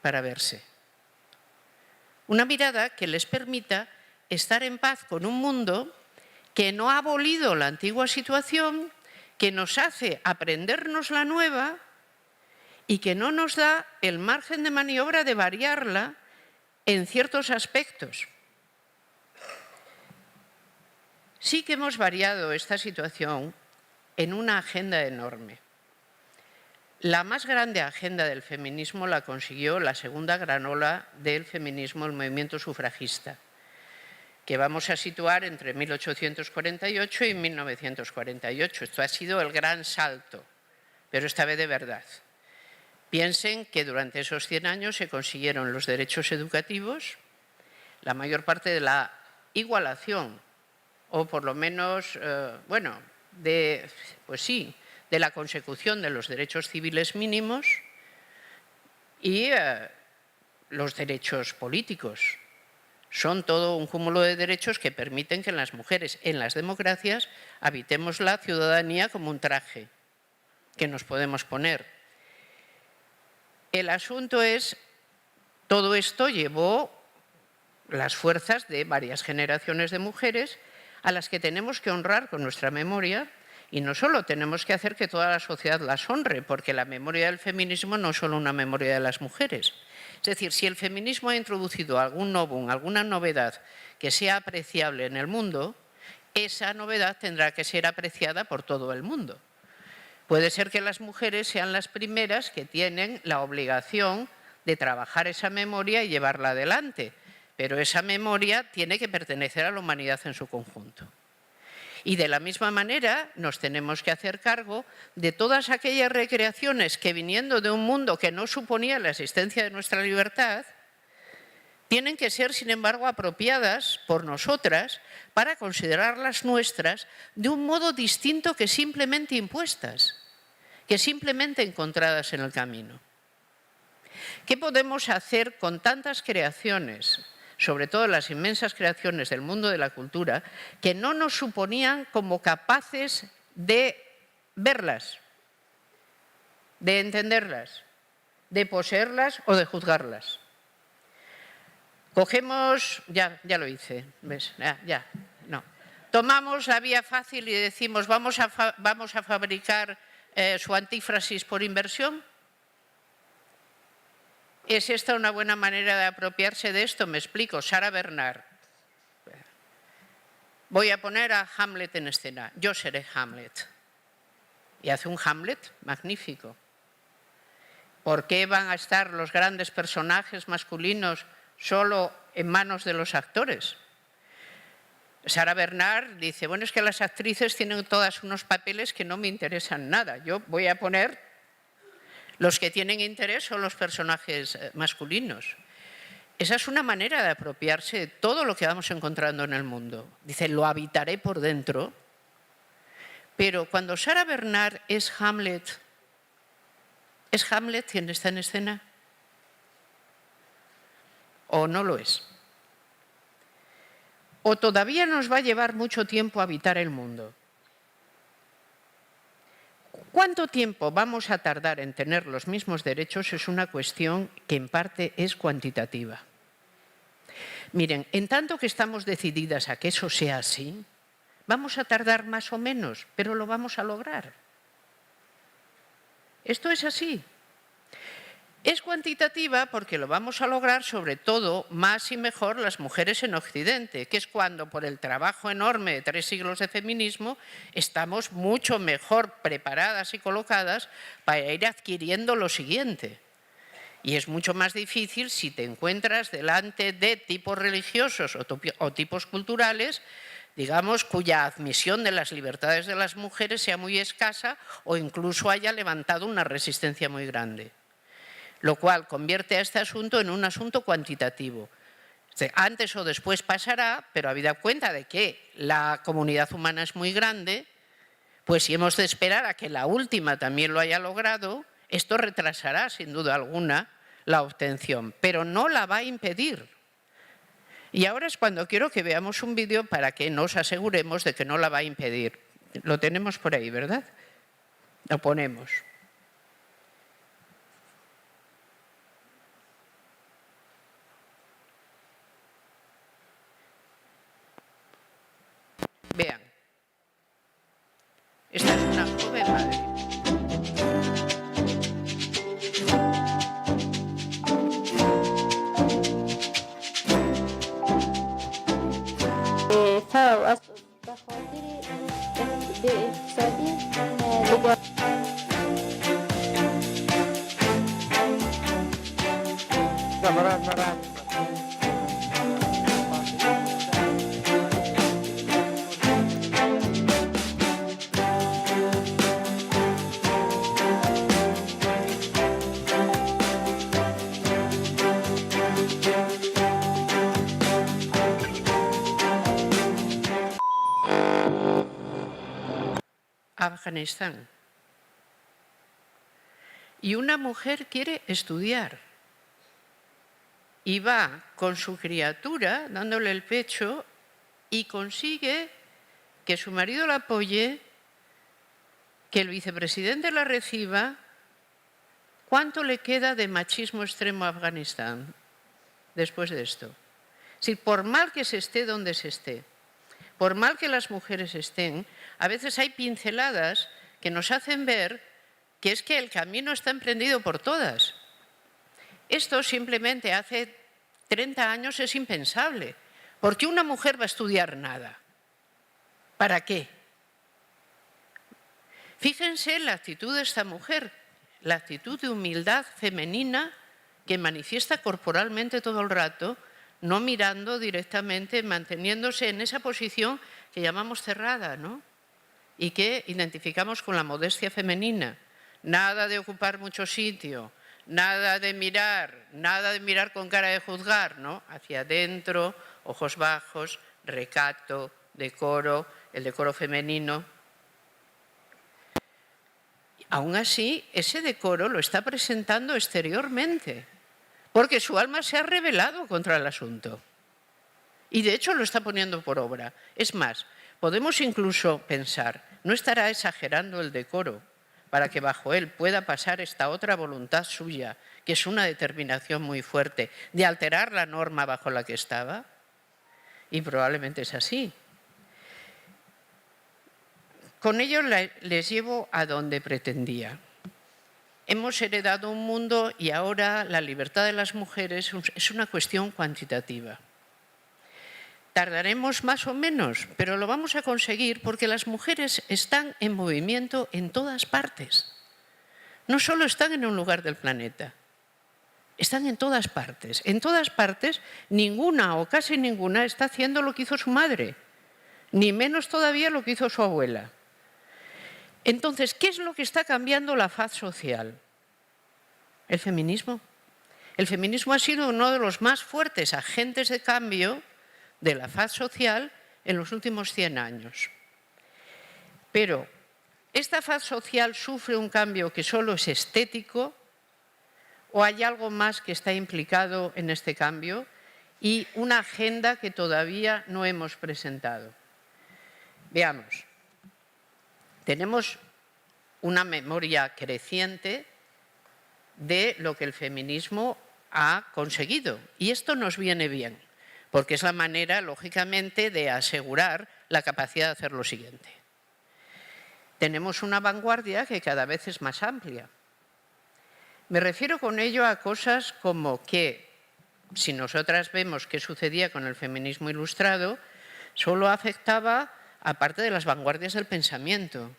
para verse. Una mirada que les permita estar en paz con un mundo que no ha abolido la antigua situación, que nos hace aprendernos la nueva y que no nos da el margen de maniobra de variarla en ciertos aspectos. Sí que hemos variado esta situación en una agenda enorme. La más grande agenda del feminismo la consiguió la segunda gran ola del feminismo, el movimiento sufragista, que vamos a situar entre 1848 y 1948. Esto ha sido el gran salto, pero esta vez de verdad. Piensen que durante esos 100 años se consiguieron los derechos educativos, la mayor parte de la igualación, o por lo menos, de la consecución de los derechos civiles mínimos y los derechos políticos. Son todo un cúmulo de derechos que permiten que las mujeres en las democracias habitemos la ciudadanía como un traje que nos podemos poner. El asunto es, todo esto llevó las fuerzas de varias generaciones de mujeres a las que tenemos que honrar con nuestra memoria, y no solo tenemos que hacer que toda la sociedad las honre, porque la memoria del feminismo no es solo una memoria de las mujeres. Es decir, si el feminismo ha introducido algún novum, alguna novedad que sea apreciable en el mundo, esa novedad tendrá que ser apreciada por todo el mundo. Puede ser que las mujeres sean las primeras que tienen la obligación de trabajar esa memoria y llevarla adelante, pero esa memoria tiene que pertenecer a la humanidad en su conjunto. Y de la misma manera nos tenemos que hacer cargo de todas aquellas recreaciones que, viniendo de un mundo que no suponía la existencia de nuestra libertad, tienen que ser, sin embargo, apropiadas por nosotras para considerarlas nuestras de un modo distinto que simplemente impuestas, que simplemente encontradas en el camino. ¿Qué podemos hacer con tantas creaciones, sobre todo las inmensas creaciones del mundo de la cultura, que no nos suponían como capaces de verlas, de entenderlas, de poseerlas o de juzgarlas? Cogemos, ya lo hice, ¿ves? No. Tomamos la vía fácil y decimos, vamos a fabricar su antífrasis por inversión. ¿Es esta una buena manera de apropiarse de esto? Me explico. Sarah Bernhardt. Voy a poner a Hamlet en escena. Yo seré Hamlet. Y hace un Hamlet magnífico. ¿Por qué van a estar los grandes personajes masculinos solo en manos de los actores? Sarah Bernhardt dice, bueno, es que las actrices tienen todas unos papeles que no me interesan nada. Yo voy a poner... Los que tienen interés son los personajes masculinos. Esa es una manera de apropiarse de todo lo que vamos encontrando en el mundo. Dice, lo habitaré por dentro. Pero cuando Sarah Bernhardt ¿es Hamlet quien está en escena? ¿O no lo es? ¿O todavía nos va a llevar mucho tiempo habitar el mundo? ¿Cuánto tiempo vamos a tardar en tener los mismos derechos? Es una cuestión que en parte es cuantitativa. Miren, en tanto que estamos decididas a que eso sea así, vamos a tardar más o menos, pero lo vamos a lograr. Esto es así. Es cuantitativa porque lo vamos a lograr sobre todo más y mejor las mujeres en Occidente, que es cuando por el trabajo enorme de 3 siglos de feminismo estamos mucho mejor preparadas y colocadas para ir adquiriendo lo siguiente. Y es mucho más difícil si te encuentras delante de tipos religiosos o tipos culturales, digamos, cuya admisión de las libertades de las mujeres sea muy escasa o incluso haya levantado una resistencia muy grande. Lo cual convierte a este asunto en un asunto cuantitativo. Antes o después pasará, pero habida cuenta de que la comunidad humana es muy grande, pues si hemos de esperar a que la última también lo haya logrado, esto retrasará sin duda alguna la obtención, pero no la va a impedir. Y ahora es cuando quiero que veamos un vídeo para que nos aseguremos de que no la va a impedir. Lo tenemos por ahí, ¿verdad? Lo ponemos. Vean, esta es una joven madre. Afganistán. Y una mujer quiere estudiar y va con su criatura dándole el pecho y consigue que su marido la apoye, que el vicepresidente la reciba. ¿Cuánto le queda de machismo extremo a Afganistán después de esto? Si por mal que se esté donde se esté, por mal que las mujeres estén, a veces hay pinceladas que nos hacen ver que es que el camino está emprendido por todas. Esto simplemente hace 30 años es impensable. ¿Por qué una mujer va a estudiar nada? ¿Para qué? Fíjense en la actitud de esta mujer, la actitud de humildad femenina que manifiesta corporalmente todo el rato, no mirando directamente, manteniéndose en esa posición que llamamos cerrada, ¿no? Y que identificamos con la modestia femenina. Nada de ocupar mucho sitio, nada de mirar con cara de juzgar, ¿no? Hacia adentro, ojos bajos, recato, decoro, el decoro femenino. Aún así, ese decoro lo está presentando exteriormente, porque su alma se ha rebelado contra el asunto. Y de hecho lo está poniendo por obra. Es más, podemos incluso pensar, ¿no estará exagerando el decoro para que bajo él pueda pasar esta otra voluntad suya, que es una determinación muy fuerte, de alterar la norma bajo la que estaba? Y probablemente es así. Con ello les llevo a donde pretendía. Hemos heredado un mundo y ahora la libertad de las mujeres es una cuestión cuantitativa. Tardaremos más o menos, pero lo vamos a conseguir porque las mujeres están en movimiento en todas partes. No solo están en un lugar del planeta, están en todas partes. En todas partes, ninguna o casi ninguna está haciendo lo que hizo su madre, ni menos todavía lo que hizo su abuela. Entonces, ¿qué es lo que está cambiando la faz social? El feminismo. El feminismo ha sido uno de los más fuertes agentes de cambio de la faz social en los últimos 100 años. Pero ¿esta faz social sufre un cambio que solo es estético o hay algo más que está implicado en este cambio y una agenda que todavía no hemos presentado? Veamos. Tenemos una memoria creciente de lo que el feminismo ha conseguido y esto nos viene bien, porque es la manera, lógicamente, de asegurar la capacidad de hacer lo siguiente. Tenemos una vanguardia que cada vez es más amplia, Me refiero con ello a cosas como que, si nosotras vemos qué sucedía con el feminismo ilustrado, solo afectaba a parte de las vanguardias del pensamiento,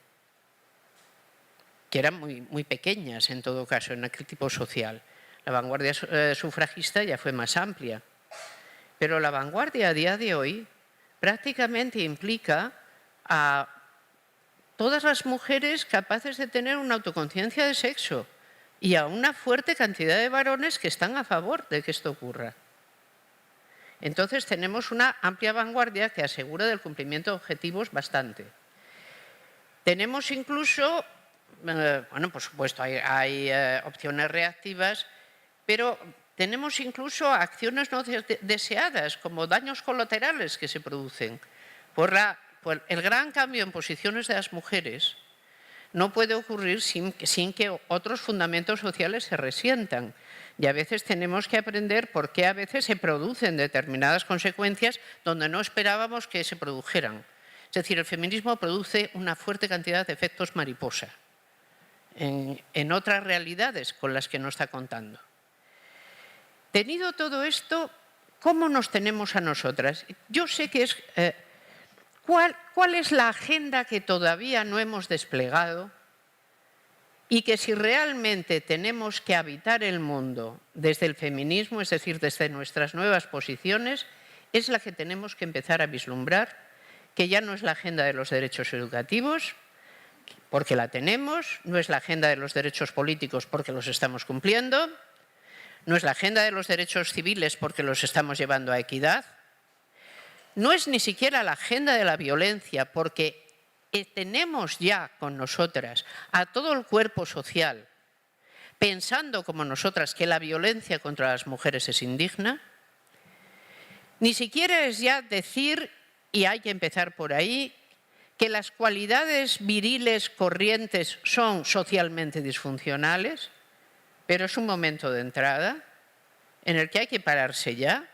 que eran muy pequeñas en todo caso, en aquel tipo social. La vanguardia sufragista ya fue más amplia. Pero la vanguardia a día de hoy prácticamente implica a todas las mujeres capaces de tener una autoconciencia de sexo y a una fuerte cantidad de varones que están a favor de que esto ocurra. Entonces tenemos una amplia vanguardia que asegura del cumplimiento de objetivos bastante. Tenemos incluso, bueno, por supuesto hay opciones reactivas, pero tenemos incluso acciones no deseadas, como daños colaterales que se producen por el gran cambio en posiciones de las mujeres. No puede ocurrir sin que otros fundamentos sociales se resientan. Y a veces tenemos que aprender por qué a veces se producen determinadas consecuencias donde no esperábamos que se produjeran. Es decir, el feminismo produce una fuerte cantidad de efectos mariposa en otras realidades con las que no está contando. Tenido todo esto, ¿cómo nos tenemos a nosotras? Yo sé que es... ¿Cuál es la agenda que todavía no hemos desplegado y que si realmente tenemos que habitar el mundo desde el feminismo, es decir, desde nuestras nuevas posiciones, es la que tenemos que empezar a vislumbrar, que ya no es la agenda de los derechos educativos, porque la tenemos, no es la agenda de los derechos políticos porque los estamos cumpliendo, no es la agenda de los derechos civiles porque los estamos llevando a equidad, no es ni siquiera la agenda de la violencia porque tenemos ya con nosotras a todo el cuerpo social pensando como nosotras que la violencia contra las mujeres es indigna, ni siquiera es ya decir, y hay que empezar por ahí, que las cualidades viriles corrientes son socialmente disfuncionales, pero es un momento de entrada en el que hay que pararse ya.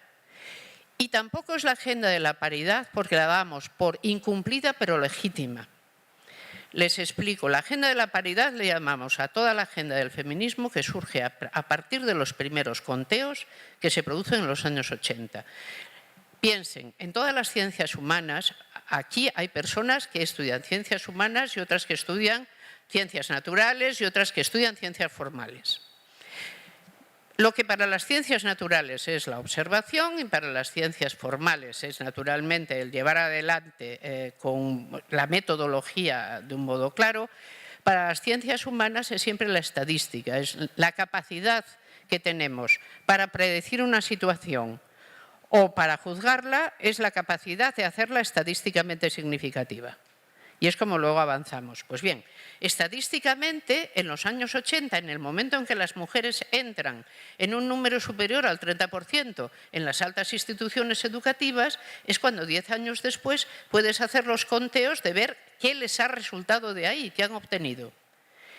Y tampoco es la agenda de la paridad porque la damos por incumplida pero legítima. Les explico, la agenda de la paridad le llamamos a toda la agenda del feminismo que surge a partir de los primeros conteos que se producen en los años 80. Piensen, en todas las ciencias humanas, aquí hay personas que estudian ciencias humanas y otras que estudian ciencias naturales y otras que estudian ciencias formales. Lo que para las ciencias naturales es la observación y para las ciencias formales es naturalmente el llevar adelante con la metodología de un modo claro, para las ciencias humanas es siempre la estadística, es la capacidad que tenemos para predecir una situación o para juzgarla, es la capacidad de hacerla estadísticamente significativa. Y es como luego avanzamos. Pues bien, estadísticamente, en los años 80, en el momento en que las mujeres entran en un número superior al 30% en las altas instituciones educativas, es cuando 10 años después puedes hacer los conteos de ver qué les ha resultado de ahí, qué han obtenido.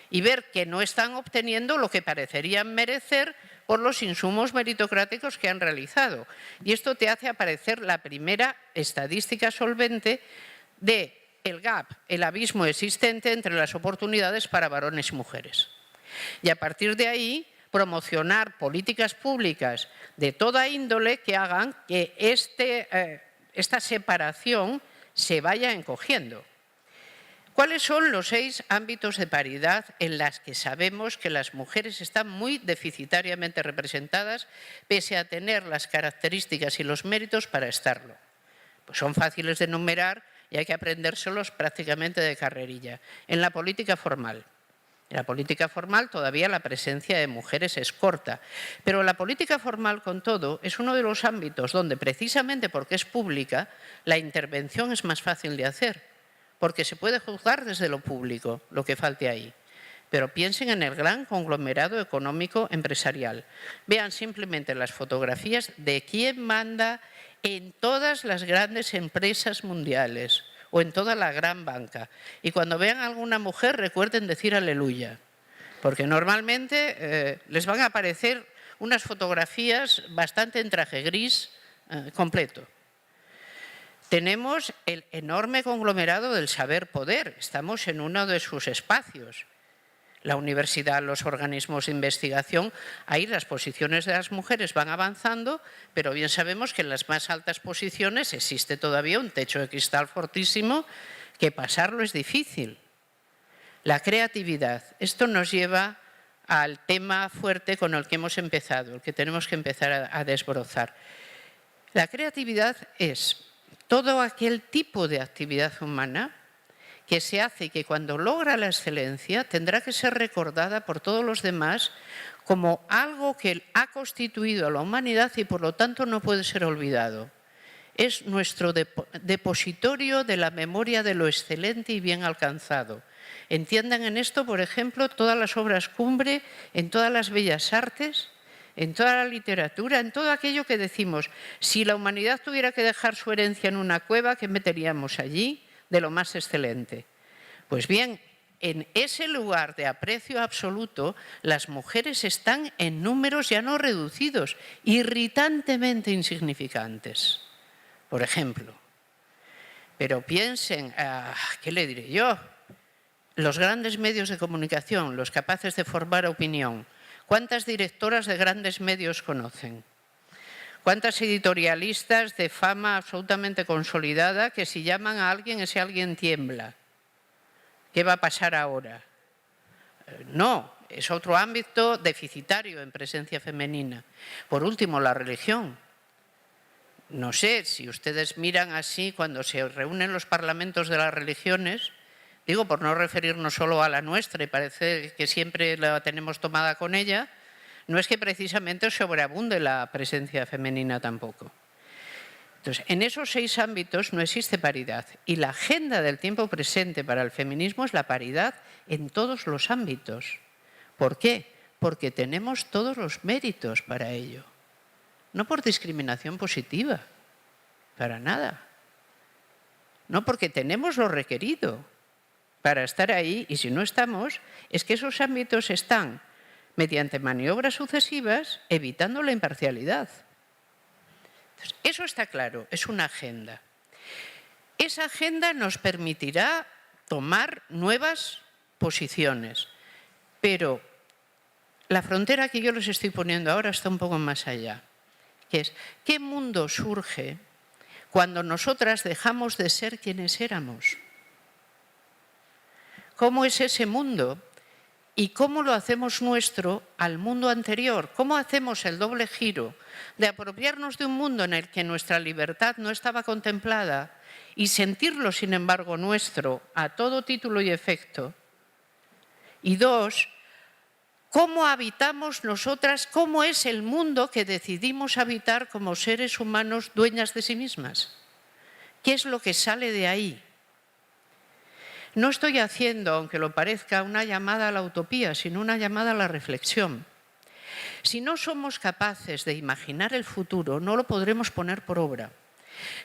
Y ver que no están obteniendo lo que parecerían merecer por los insumos meritocráticos que han realizado. Y esto te hace aparecer la primera estadística solvente de el gap, el abismo existente entre las oportunidades para varones y mujeres. Y a partir de ahí, promocionar políticas públicas de toda índole que hagan que esta separación se vaya encogiendo. ¿Cuáles son los 6 ámbitos de paridad en los que sabemos que las mujeres están muy deficitariamente representadas pese a tener las características y los méritos para estarlo? Pues son fáciles de enumerar y hay que aprendérselos prácticamente de carrerilla. En la política formal. En la política formal todavía la presencia de mujeres es corta, pero la política formal, con todo, es uno de los ámbitos donde, precisamente porque es pública, la intervención es más fácil de hacer, porque se puede juzgar desde lo público lo que falte ahí. Pero piensen en el gran conglomerado económico empresarial. Vean simplemente las fotografías de quién manda en todas las grandes empresas mundiales o en toda la gran banca. Y cuando vean a alguna mujer, recuerden decir aleluya, porque normalmente les van a aparecer unas fotografías bastante en traje gris completo. Tenemos el enorme conglomerado del saber poder, estamos en uno de sus espacios. la universidad, los organismos de investigación, ahí las posiciones de las mujeres van avanzando, pero bien sabemos que en las más altas posiciones existe todavía un techo de cristal fortísimo que pasarlo es difícil. La creatividad, esto nos lleva al tema fuerte con el que hemos empezado, el que tenemos que empezar a desbrozar. La creatividad es todo aquel tipo de actividad humana que se hace y que cuando logra la excelencia tendrá que ser recordada por todos los demás como algo que ha constituido a la humanidad y por lo tanto no puede ser olvidado. Es nuestro depositorio de la memoria de lo excelente y bien alcanzado. Entiendan en esto, por ejemplo, todas las obras cumbre, en todas las bellas artes, en toda la literatura, en todo aquello que decimos. Si la humanidad tuviera que dejar su herencia en una cueva, ¿qué meteríamos allí de lo más excelente? Pues bien, en ese lugar de aprecio absoluto, las mujeres están en números ya no reducidos, irritantemente insignificantes. Por ejemplo. Pero piensen, ¿qué le diré yo? Los grandes medios de comunicación, los capaces de formar opinión. ¿Cuántas directoras de grandes medios conocen? ¿Cuántas editorialistas de fama absolutamente consolidada que si llaman a alguien, ese alguien tiembla? ¿Qué va a pasar ahora? No, es otro ámbito deficitario en presencia femenina. Por último, la religión. No sé, si ustedes miran así cuando se reúnen los parlamentos de las religiones, digo por no referirnos solo a la nuestra y parece que siempre la tenemos tomada con ella, no es que precisamente sobreabunde la presencia femenina tampoco. Entonces, en esos 6 ámbitos no existe paridad y la agenda del tiempo presente para el feminismo es la paridad en todos los ámbitos. ¿Por qué? Porque tenemos todos los méritos para ello. No por discriminación positiva, para nada. No porque tenemos lo requerido para estar ahí y si no estamos, es que esos ámbitos están, mediante maniobras sucesivas, evitando la imparcialidad. Entonces, eso está claro, es una agenda. Esa agenda nos permitirá tomar nuevas posiciones, pero la frontera que yo les estoy poniendo ahora está un poco más allá. Que es, ¿qué mundo surge cuando nosotras dejamos de ser quienes éramos? ¿Cómo es ese mundo? ¿Y cómo lo hacemos nuestro al mundo anterior? ¿Cómo hacemos el doble giro de apropiarnos de un mundo en el que nuestra libertad no estaba contemplada y sentirlo, sin embargo, nuestro a todo título y efecto? Y 2, ¿cómo habitamos nosotras? ¿Cómo es el mundo que decidimos habitar como seres humanos dueñas de sí mismas? ¿Qué es lo que sale de ahí? No estoy haciendo, aunque lo parezca, una llamada a la utopía, sino una llamada a la reflexión. Si no somos capaces de imaginar el futuro, no lo podremos poner por obra.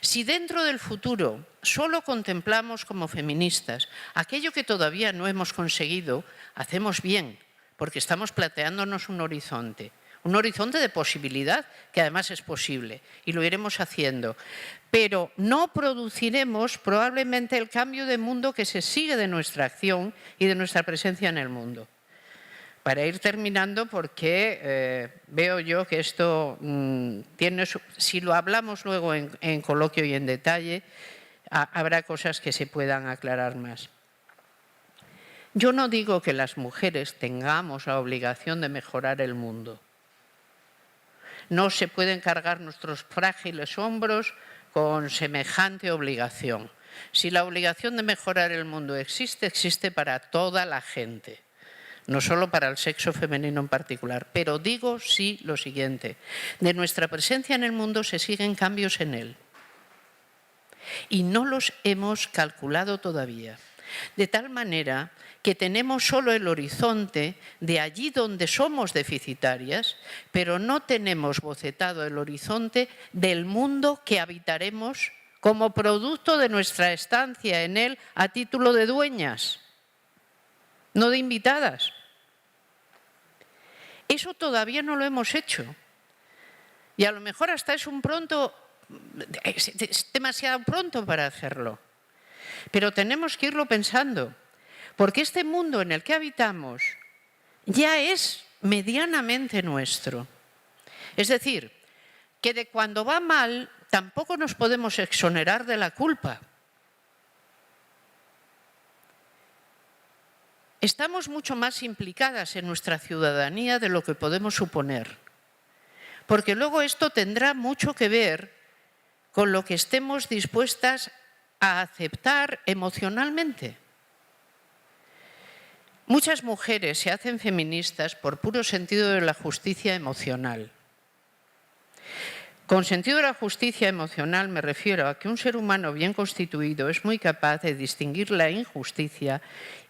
Si dentro del futuro solo contemplamos como feministas aquello que todavía no hemos conseguido, hacemos bien, porque estamos planteándonos un horizonte de posibilidad, que además es posible, y lo iremos haciendo. Pero no produciremos probablemente el cambio de mundo que se sigue de nuestra acción y de nuestra presencia en el mundo. Para ir terminando, porque veo yo que esto tiene, si lo hablamos luego en coloquio y en detalle, habrá cosas que se puedan aclarar más. Yo no digo que las mujeres tengamos la obligación de mejorar el mundo. No se pueden cargar nuestros frágiles hombros con semejante obligación. Si la obligación de mejorar el mundo existe, existe para toda la gente, no solo para el sexo femenino en particular. Pero digo sí lo siguiente, de nuestra presencia en el mundo se siguen cambios en él y no los hemos calculado todavía. De tal manera que tenemos solo el horizonte de allí donde somos deficitarias, pero no tenemos bocetado el horizonte del mundo que habitaremos como producto de nuestra estancia en él a título de dueñas, no de invitadas. Eso todavía no lo hemos hecho. Y a lo mejor hasta es demasiado pronto para hacerlo. Pero tenemos que irlo pensando, porque este mundo en el que habitamos ya es medianamente nuestro. Es decir, que de cuando va mal tampoco nos podemos exonerar de la culpa. Estamos mucho más implicadas en nuestra ciudadanía de lo que podemos suponer, porque luego esto tendrá mucho que ver con lo que estemos dispuestas a aceptar emocionalmente. Muchas mujeres se hacen feministas por puro sentido de la justicia emocional. Con sentido de la justicia emocional me refiero a que un ser humano bien constituido es muy capaz de distinguir la injusticia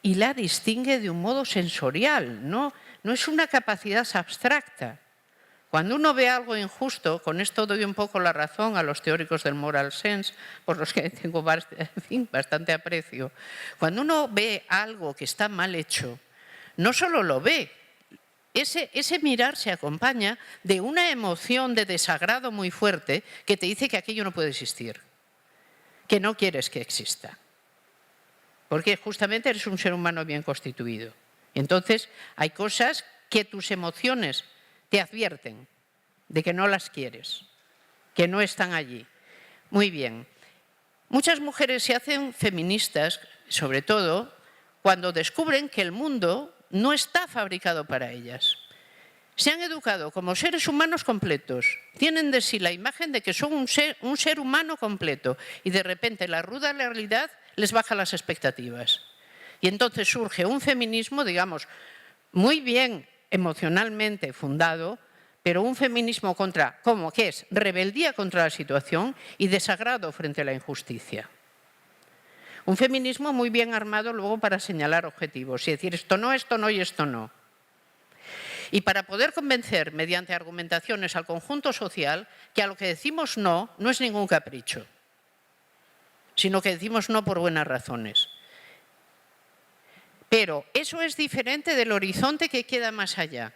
y la distingue de un modo sensorial, no es una capacidad abstracta. Cuando uno ve algo injusto, con esto doy un poco la razón a los teóricos del moral sense, por los que tengo bastante aprecio. Cuando uno ve algo que está mal hecho, no solo lo ve, ese mirar se acompaña de una emoción de desagrado muy fuerte que te dice que aquello no puede existir, que no quieres que exista, porque justamente eres un ser humano bien constituido. Entonces, hay cosas que tus emociones te advierten de que no las quieres, que no están allí. Muy bien. Muchas mujeres se hacen feministas, sobre todo, cuando descubren que el mundo no está fabricado para ellas. Se han educado como seres humanos completos, tienen de sí la imagen de que son un ser humano completo y de repente la ruda realidad les baja las expectativas. Y entonces surge un feminismo, digamos, muy bien emocionalmente fundado, pero un feminismo que es rebeldía contra la situación y desagrado frente a la injusticia. Un feminismo muy bien armado luego para señalar objetivos y decir esto no y esto no. Y para poder convencer mediante argumentaciones al conjunto social que a lo que decimos no es ningún capricho, sino que decimos no por buenas razones. Pero eso es diferente del horizonte que queda más allá.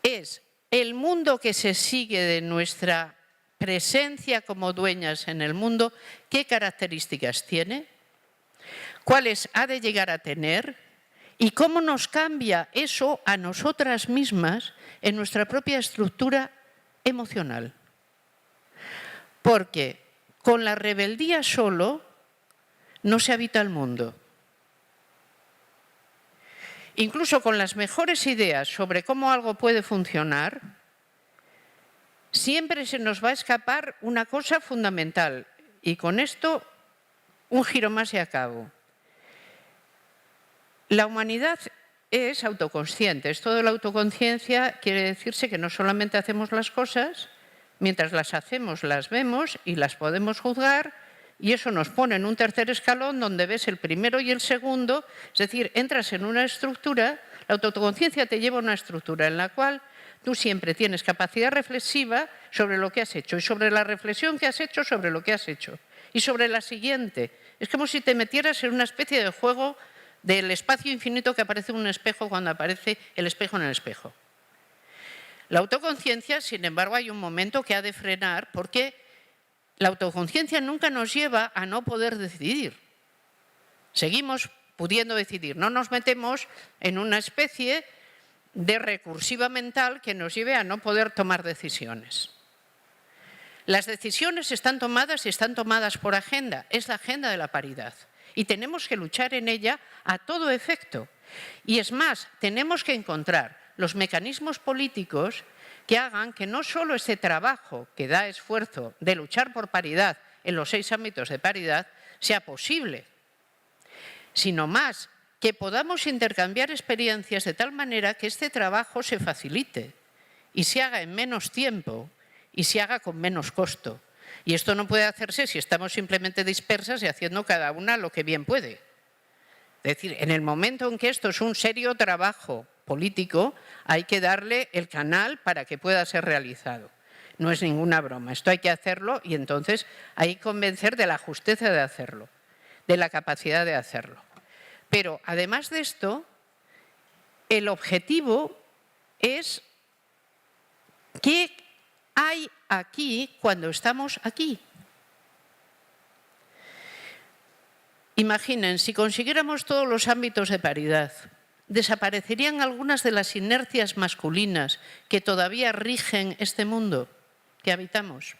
Es el mundo que se sigue de nuestra presencia como dueñas en el mundo, ¿qué características tiene? ¿Cuáles ha de llegar a tener? ¿Y cómo nos cambia eso a nosotras mismas en nuestra propia estructura emocional? Porque con la rebeldía solo no se habita el mundo. Incluso con las mejores ideas sobre cómo algo puede funcionar, siempre se nos va a escapar una cosa fundamental. Y con esto, un giro más y acabo. La humanidad es autoconsciente. Esto de la autoconciencia quiere decirse que no solamente hacemos las cosas, mientras las hacemos las vemos y las podemos juzgar, y eso nos pone en un tercer escalón donde ves el primero y el segundo, es decir, entras en una estructura, la autoconciencia te lleva a una estructura en la cual tú siempre tienes capacidad reflexiva sobre lo que has hecho y sobre la reflexión que has hecho sobre lo que has hecho y sobre la siguiente. Es como si te metieras en una especie de juego del espacio infinito que aparece en un espejo cuando aparece el espejo en el espejo. La autoconciencia, sin embargo, hay un momento que ha de frenar porque la autoconciencia nunca nos lleva a no poder decidir. Seguimos pudiendo decidir, no nos metemos en una especie de recursiva mental que nos lleve a no poder tomar decisiones. Las decisiones están tomadas y están tomadas por agenda, es la agenda de la paridad. Y tenemos que luchar en ella a todo efecto. Y es más, tenemos que encontrar los mecanismos políticos que hagan que no solo ese trabajo que da esfuerzo de luchar por paridad en los 6 ámbitos de paridad sea posible, sino más, que podamos intercambiar experiencias de tal manera que este trabajo se facilite y se haga en menos tiempo y se haga con menos costo. Y esto no puede hacerse si estamos simplemente dispersas y haciendo cada una lo que bien puede. Es decir, en el momento en que esto es un serio trabajo político, hay que darle el canal para que pueda ser realizado. No es ninguna broma, esto hay que hacerlo y entonces hay que convencer de la justeza de hacerlo, de la capacidad de hacerlo. Pero además de esto, el objetivo es qué hay aquí cuando estamos aquí. Imaginen, si consiguiéramos todos los ámbitos de paridad desaparecerían algunas de las inercias masculinas que todavía rigen este mundo que habitamos.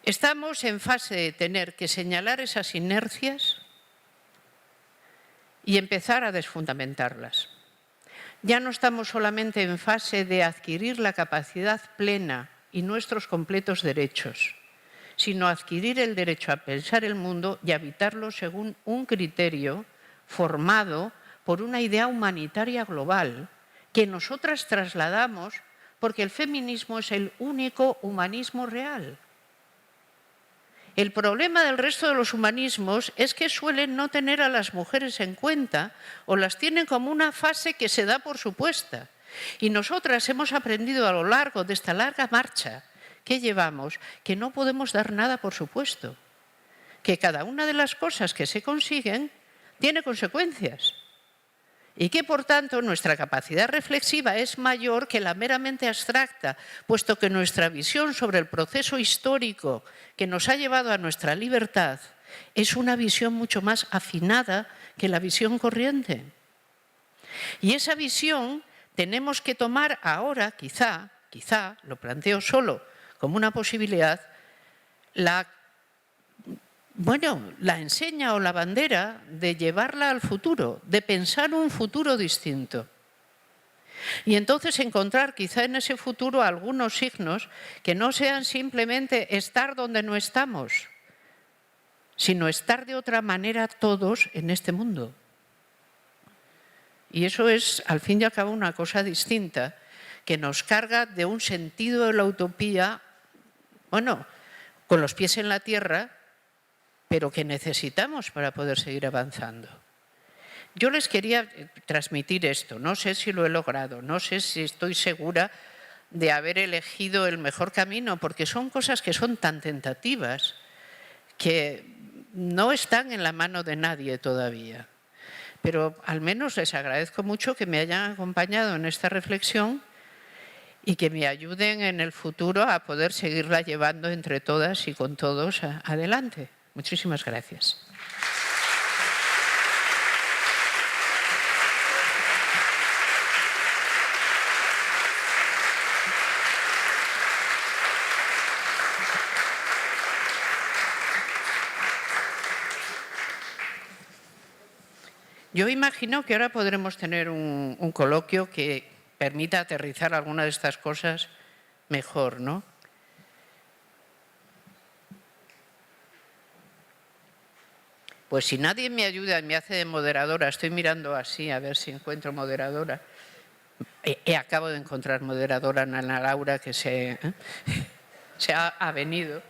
Estamos en fase de tener que señalar esas inercias y empezar a desfundamentarlas. Ya no estamos solamente en fase de adquirir la capacidad plena y nuestros completos derechos, sino adquirir el derecho a pensar el mundo y habitarlo según un criterio formado por una idea humanitaria global que nosotras trasladamos porque el feminismo es el único humanismo real. El problema del resto de los humanismos es que suelen no tener a las mujeres en cuenta o las tienen como una fase que se da por supuesta. Y nosotras hemos aprendido a lo largo de esta larga marcha que llevamos que no podemos dar nada por supuesto, que cada una de las cosas que se consiguen tiene consecuencias y que, por tanto, nuestra capacidad reflexiva es mayor que la meramente abstracta, puesto que nuestra visión sobre el proceso histórico que nos ha llevado a nuestra libertad es una visión mucho más afinada que la visión corriente. Y esa visión tenemos que tomar ahora, quizá, lo planteo solo como una posibilidad, la enseña o la bandera de llevarla al futuro, de pensar un futuro distinto. Y entonces encontrar quizá en ese futuro algunos signos que no sean simplemente estar donde no estamos, sino estar de otra manera todos en este mundo. Y eso es, al fin y al cabo, una cosa distinta que nos carga de un sentido de la utopía, con los pies en la tierra, pero que necesitamos para poder seguir avanzando. Yo les quería transmitir esto, no sé si lo he logrado, no sé si estoy segura de haber elegido el mejor camino, porque son cosas que son tan tentativas que no están en la mano de nadie todavía. Pero al menos les agradezco mucho que me hayan acompañado en esta reflexión y que me ayuden en el futuro a poder seguirla llevando entre todas y con todos adelante. Muchísimas gracias. Yo imagino que ahora podremos tener un coloquio que permita aterrizar alguna de estas cosas mejor, ¿no? Pues si nadie me ayuda y me hace de moderadora, estoy mirando así a ver si encuentro moderadora. Acabo de encontrar moderadora, Ana Laura, que se ha venido.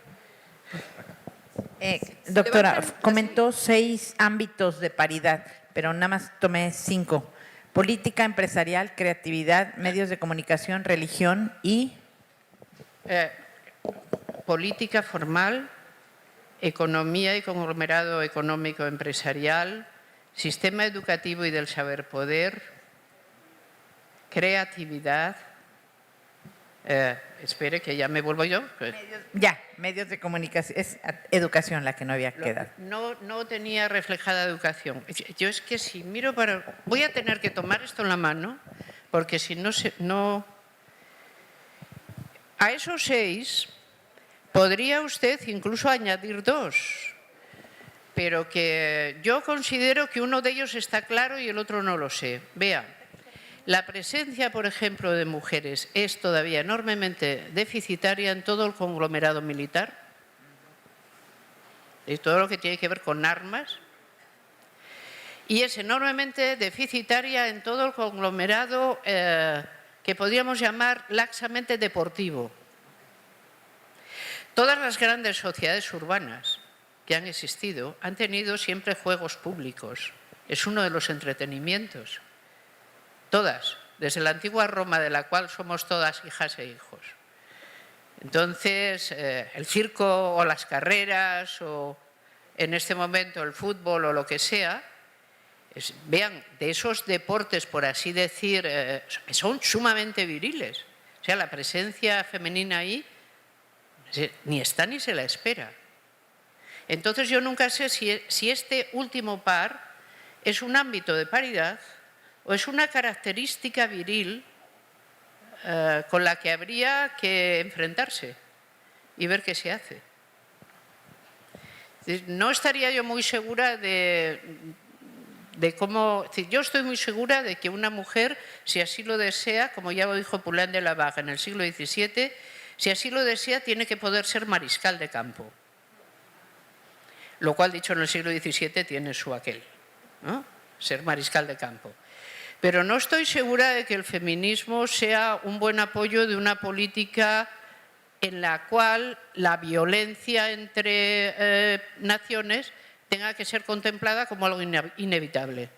Doctora, comentó 6 ámbitos de paridad, pero nada más tomé 5. Política, empresarial, creatividad, medios de comunicación, religión y… Política formal, economía y conglomerado económico empresarial, sistema educativo y del saber poder, creatividad. Espere que ya me vuelvo yo. Medios de comunicación, es educación la que no había quedado. No tenía reflejada educación. Yo es que si miro para… Voy a tener que tomar esto en la mano, porque si no… A esos 6 podría usted incluso añadir 2, pero que yo considero que uno de ellos está claro y el otro no lo sé. Vea, la presencia, por ejemplo, de mujeres es todavía enormemente deficitaria en todo el conglomerado militar, y todo lo que tiene que ver con armas, y es enormemente deficitaria en todo el conglomerado que podríamos llamar laxamente deportivo. Todas las grandes sociedades urbanas que han existido han tenido siempre juegos públicos. Es uno de los entretenimientos. Todas, desde la antigua Roma, de la cual somos todas hijas e hijos. Entonces, el circo o las carreras o en este momento el fútbol o lo que sea, vean, de esos deportes, por así decir, son sumamente viriles. O sea, la presencia femenina ahí ni está ni se la espera. Entonces yo nunca sé si este último par es un ámbito de paridad o es una característica viril con la que habría que enfrentarse y ver qué se hace. No estaría yo muy segura de cómo... Yo estoy muy segura de que una mujer, si así lo desea, como ya lo dijo Poulain de la Vaga en el siglo XVII, si así lo desea, tiene que poder ser mariscal de campo. Lo cual, dicho en el siglo XVII, tiene su aquel, ¿no? Ser mariscal de campo. Pero no estoy segura de que el feminismo sea un buen apoyo de una política en la cual la violencia entre naciones tenga que ser contemplada como algo inevitable.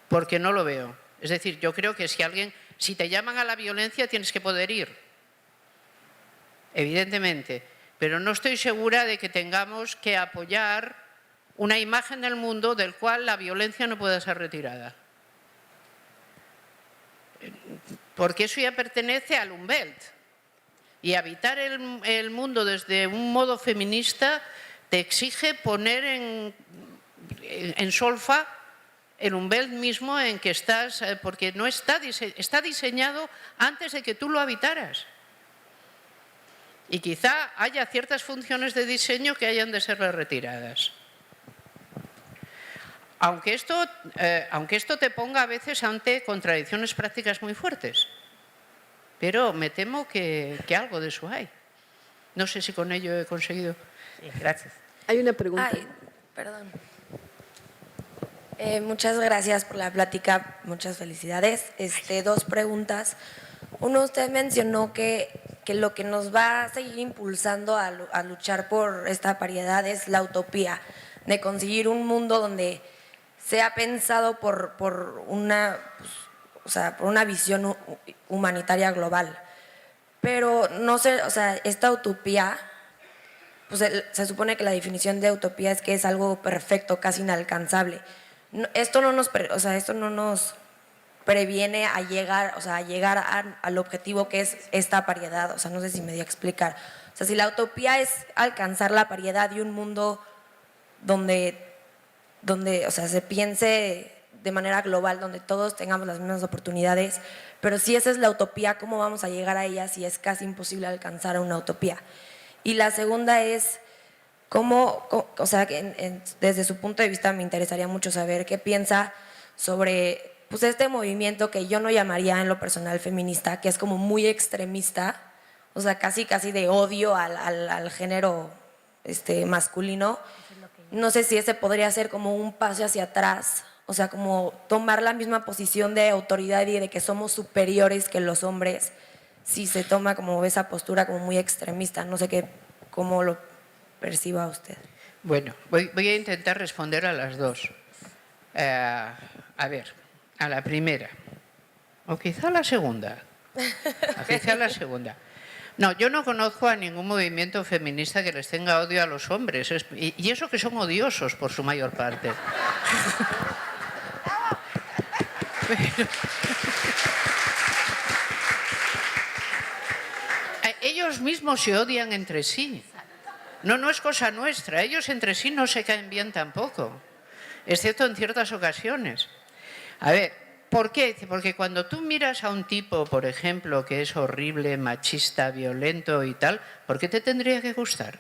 Porque no lo veo. Es decir, yo creo que si te llaman a la violencia tienes que poder ir, evidentemente, pero no estoy segura de que tengamos que apoyar una imagen del mundo del cual la violencia no pueda ser retirada. Porque eso ya pertenece al Umwelt. Y habitar el mundo desde un modo feminista te exige poner en solfa el Umwelt mismo en que estás, porque no está diseñado antes de que tú lo habitaras. Y quizá haya ciertas funciones de diseño que hayan de ser retiradas. Aunque esto te ponga a veces ante contradicciones prácticas muy fuertes. Pero me temo que algo de eso hay. No sé si con ello he conseguido. Sí, gracias. Hay una pregunta. Ay, perdón. Muchas gracias por la plática, muchas felicidades. Dos preguntas. Uno, usted mencionó que lo que nos va a seguir impulsando a luchar por esta paridad es la utopía, de conseguir un mundo donde sea pensado por una visión humanitaria global. Pero no sé, esta utopía, pues se supone que la definición de utopía es que es algo perfecto, casi inalcanzable. Esto no nos previene a llegar al objetivo que es esta paridad. No sé si me voy a explicar. Si la utopía es alcanzar la paridad y un mundo donde se piense de manera global, donde todos tengamos las mismas oportunidades, pero si esa es la utopía, ¿cómo vamos a llegar a ella si es casi imposible alcanzar una utopía? Y la segunda es, desde su punto de vista me interesaría mucho saber qué piensa sobre este movimiento que yo no llamaría en lo personal feminista, que es como muy extremista, casi de odio al género masculino. No sé si ese podría ser como un paso hacia atrás, como tomar la misma posición de autoridad y de que somos superiores que los hombres, si se toma como esa postura como muy extremista. No sé cómo lo perciba usted. Bueno, voy a intentar responder a las dos. A ver, a la primera, o quizá a la segunda. No, yo no conozco a ningún movimiento feminista que les tenga odio a los hombres, y eso que son odiosos por su mayor parte. Pero, ellos mismos se odian entre sí. No es cosa nuestra. Ellos entre sí no se caen bien tampoco, excepto en ciertas ocasiones. A ver, ¿por qué? Porque cuando tú miras a un tipo, por ejemplo, que es horrible, machista, violento y tal, ¿por qué te tendría que gustar?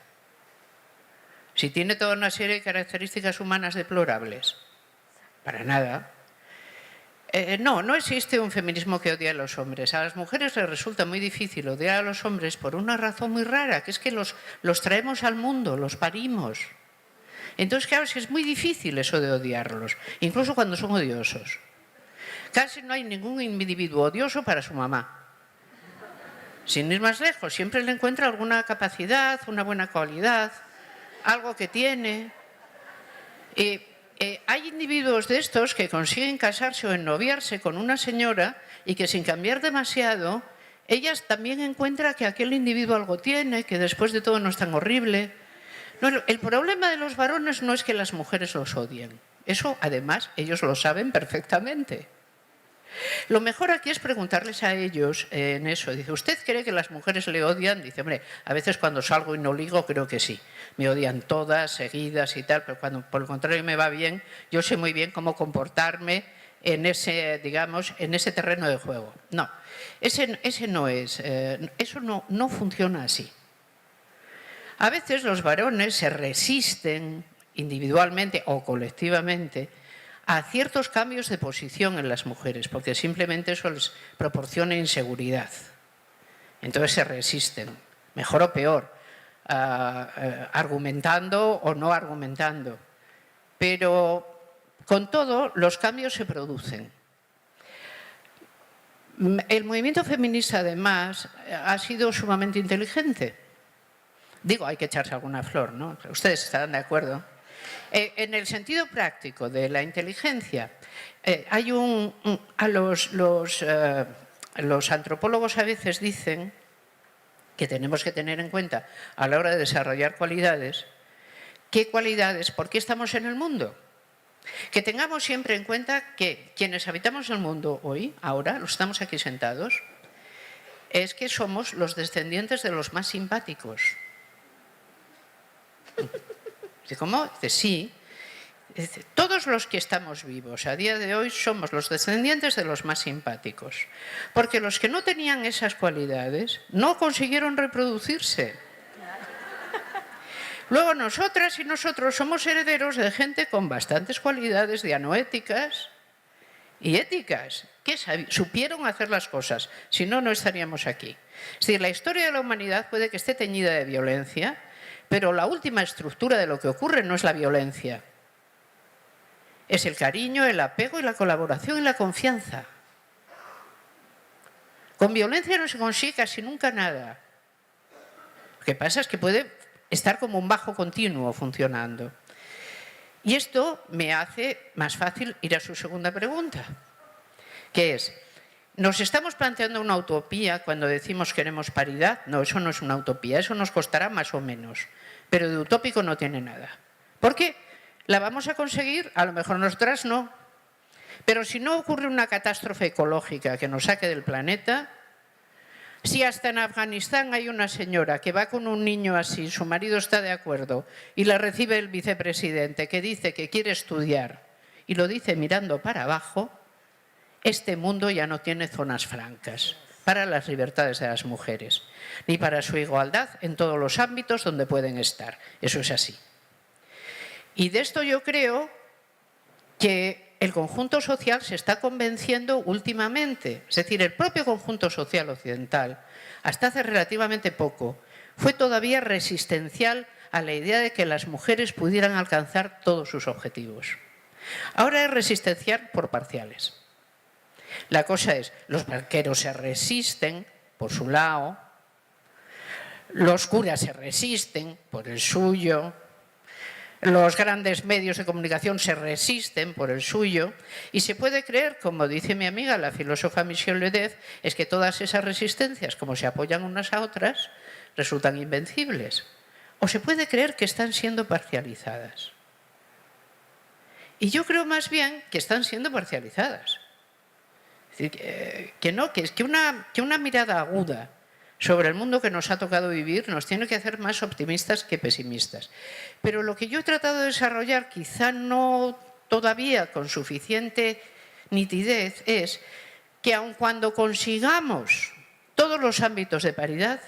Si tiene toda una serie de características humanas deplorables. Para nada. No existe un feminismo que odie a los hombres. A las mujeres les resulta muy difícil odiar a los hombres por una razón muy rara, que es que los traemos al mundo, los parimos. Entonces, claro, es muy difícil eso de odiarlos, incluso cuando son odiosos. Casi no hay ningún individuo odioso para su mamá. Sin ir más lejos, siempre le encuentra alguna capacidad, una buena cualidad, algo que tiene. Hay individuos de estos que consiguen casarse o ennoviarse con una señora y que sin cambiar demasiado, ellas también encuentran que aquel individuo algo tiene, que después de todo no es tan horrible. No, el problema de los varones no es que las mujeres los odien. Eso, además, ellos lo saben perfectamente. Lo mejor aquí es preguntarles a ellos en eso. Dice, ¿usted cree que las mujeres le odian? Dice, hombre, a veces cuando salgo y no ligo creo que sí. Me odian todas, seguidas y tal, pero cuando por el contrario me va bien, yo sé muy bien cómo comportarme en ese, digamos, en ese terreno de juego. No, ese no es, eso no funciona así. A veces los varones se resisten individualmente o colectivamente a ciertos cambios de posición en las mujeres, porque simplemente eso les proporciona inseguridad. Entonces se resisten, mejor o peor, argumentando o no argumentando. Pero con todo, los cambios se producen. El movimiento feminista, además, ha sido sumamente inteligente. Digo, hay que echarse alguna flor, ¿no? Ustedes estarán de acuerdo. En el sentido práctico de la inteligencia, hay los antropólogos a veces dicen que tenemos que tener en cuenta a la hora de desarrollar cualidades, ¿qué cualidades? ¿Por qué estamos en el mundo? Que tengamos siempre en cuenta que quienes habitamos el mundo hoy, ahora, los estamos aquí sentados, es que somos los descendientes de los más simpáticos. Dice, ¿cómo? Dice, sí. Dice, todos los que estamos vivos a día de hoy somos los descendientes de los más simpáticos. Porque los que no tenían esas cualidades no consiguieron reproducirse. Luego nosotras y nosotros somos herederos de gente con bastantes cualidades dianoéticas y éticas, que supieron hacer las cosas, si no, no estaríamos aquí. Es decir, la historia de la humanidad puede que esté teñida de violencia, pero la última estructura de lo que ocurre no es la violencia. Es el cariño, el apego y la colaboración y la confianza. Con violencia no se consigue casi nunca nada. Lo que pasa es que puede estar como un bajo continuo funcionando. Y esto me hace más fácil ir a su segunda pregunta, que es, ¿nos estamos planteando una utopía cuando decimos queremos paridad? No, eso no es una utopía, eso nos costará más o menos, pero de utópico no tiene nada. ¿Por qué? ¿La vamos a conseguir? A lo mejor nosotras no. Pero si no ocurre una catástrofe ecológica que nos saque del planeta, si hasta en Afganistán hay una señora que va con un niño así, su marido está de acuerdo, y la recibe el vicepresidente que dice que quiere estudiar, y lo dice mirando para abajo, este mundo ya no tiene zonas francas para las libertades de las mujeres, ni para su igualdad en todos los ámbitos donde pueden estar. Eso es así. Y de esto yo creo que el conjunto social se está convenciendo últimamente. Es decir, el propio conjunto social occidental, hasta hace relativamente poco, fue todavía resistencial a la idea de que las mujeres pudieran alcanzar todos sus objetivos. Ahora es resistencial por parciales. La cosa es, los banqueros se resisten por su lado, los curas se resisten por el suyo, los grandes medios de comunicación se resisten por el suyo y se puede creer, como dice mi amiga la filósofa Michel Ledev, es que todas esas resistencias, como se apoyan unas a otras, resultan invencibles. O se puede creer que están siendo parcializadas. Y yo creo más bien que están siendo parcializadas. Es decir, que una mirada aguda sobre el mundo que nos ha tocado vivir nos tiene que hacer más optimistas que pesimistas. Pero lo que yo he tratado de desarrollar, quizá no todavía con suficiente nitidez, es que aun cuando consigamos todos los ámbitos de paridad,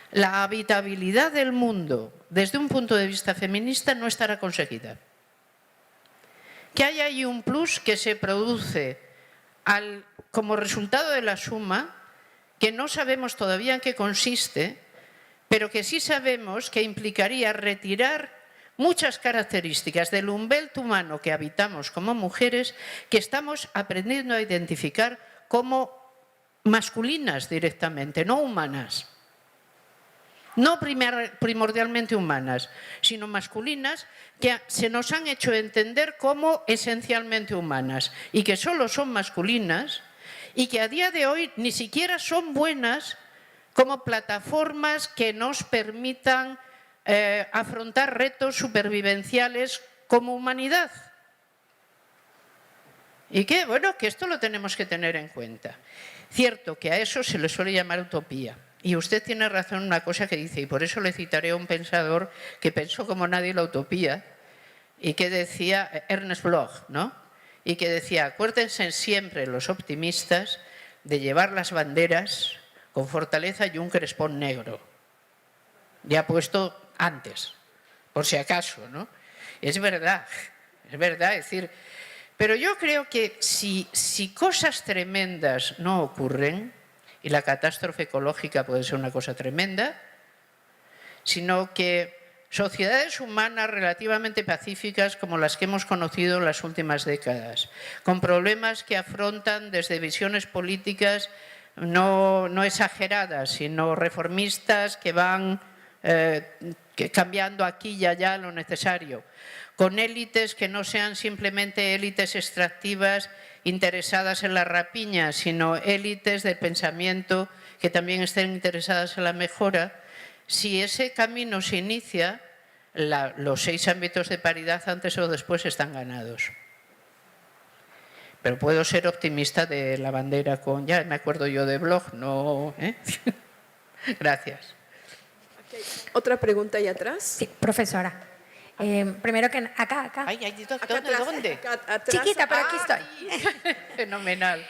la habitabilidad del mundo desde un punto de vista feminista no estará conseguida. Que hay ahí un plus que se produce como resultado de la suma, que no sabemos todavía en qué consiste, pero que sí sabemos que implicaría retirar muchas características del umbelt humano que habitamos como mujeres, que estamos aprendiendo a identificar como masculinas directamente, no humanas. No primordialmente humanas, sino masculinas, que se nos han hecho entender como esencialmente humanas y que solo son masculinas y que a día de hoy ni siquiera son buenas como plataformas que nos permitan afrontar retos supervivenciales como humanidad. Y que, bueno, que esto lo tenemos que tener en cuenta. Cierto que a eso se le suele llamar utopía. Y usted tiene razón en una cosa que dice, y por eso le citaré a un pensador que pensó como nadie la utopía, y que decía, Ernest Bloch, ¿no? Y que decía, acuérdense siempre los optimistas de llevar las banderas con fortaleza y un crespón negro. Ya puesto antes, por si acaso, ¿no? Es verdad, es decir, pero yo creo que si cosas tremendas no ocurren, y la catástrofe ecológica puede ser una cosa tremenda, sino que sociedades humanas relativamente pacíficas como las que hemos conocido en las últimas décadas, con problemas que afrontan desde visiones políticas no exageradas, sino reformistas que van cambiando aquí y allá lo necesario, con élites que no sean simplemente élites extractivas interesadas en la rapiña, sino élites del pensamiento que también estén interesadas en la mejora. Si ese camino se inicia, los 6 ámbitos de paridad antes o después están ganados. Pero puedo ser optimista de la bandera con, ya me acuerdo yo de Bloch, no, ¿eh? Gracias. Okay. ¿Otra pregunta ahí atrás? Sí, profesora. Primero que acá. Ay, Acá atrás, ¿dónde? acá atrás. Chiquita, pero aquí estoy. Fenomenal.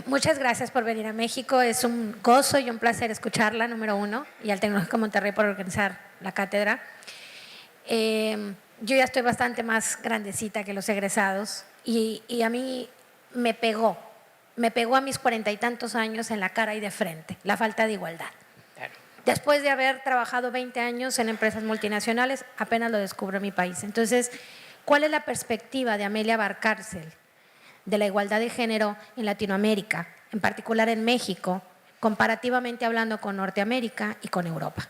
Muchas gracias por venir a México. Es un gozo y un placer escucharla, número uno, y al Tecnológico Monterrey por organizar la cátedra. Yo ya estoy bastante más grandecita que los egresados y a mí me pegó a mis 40 y tantos años en la cara y de frente, la falta de igualdad. Claro. Después de haber trabajado 20 años en empresas multinacionales, apenas lo descubro en mi país. Entonces, ¿cuál es la perspectiva de Amelia Valcárcel de la igualdad de género en Latinoamérica, en particular en México, comparativamente hablando con Norteamérica y con Europa?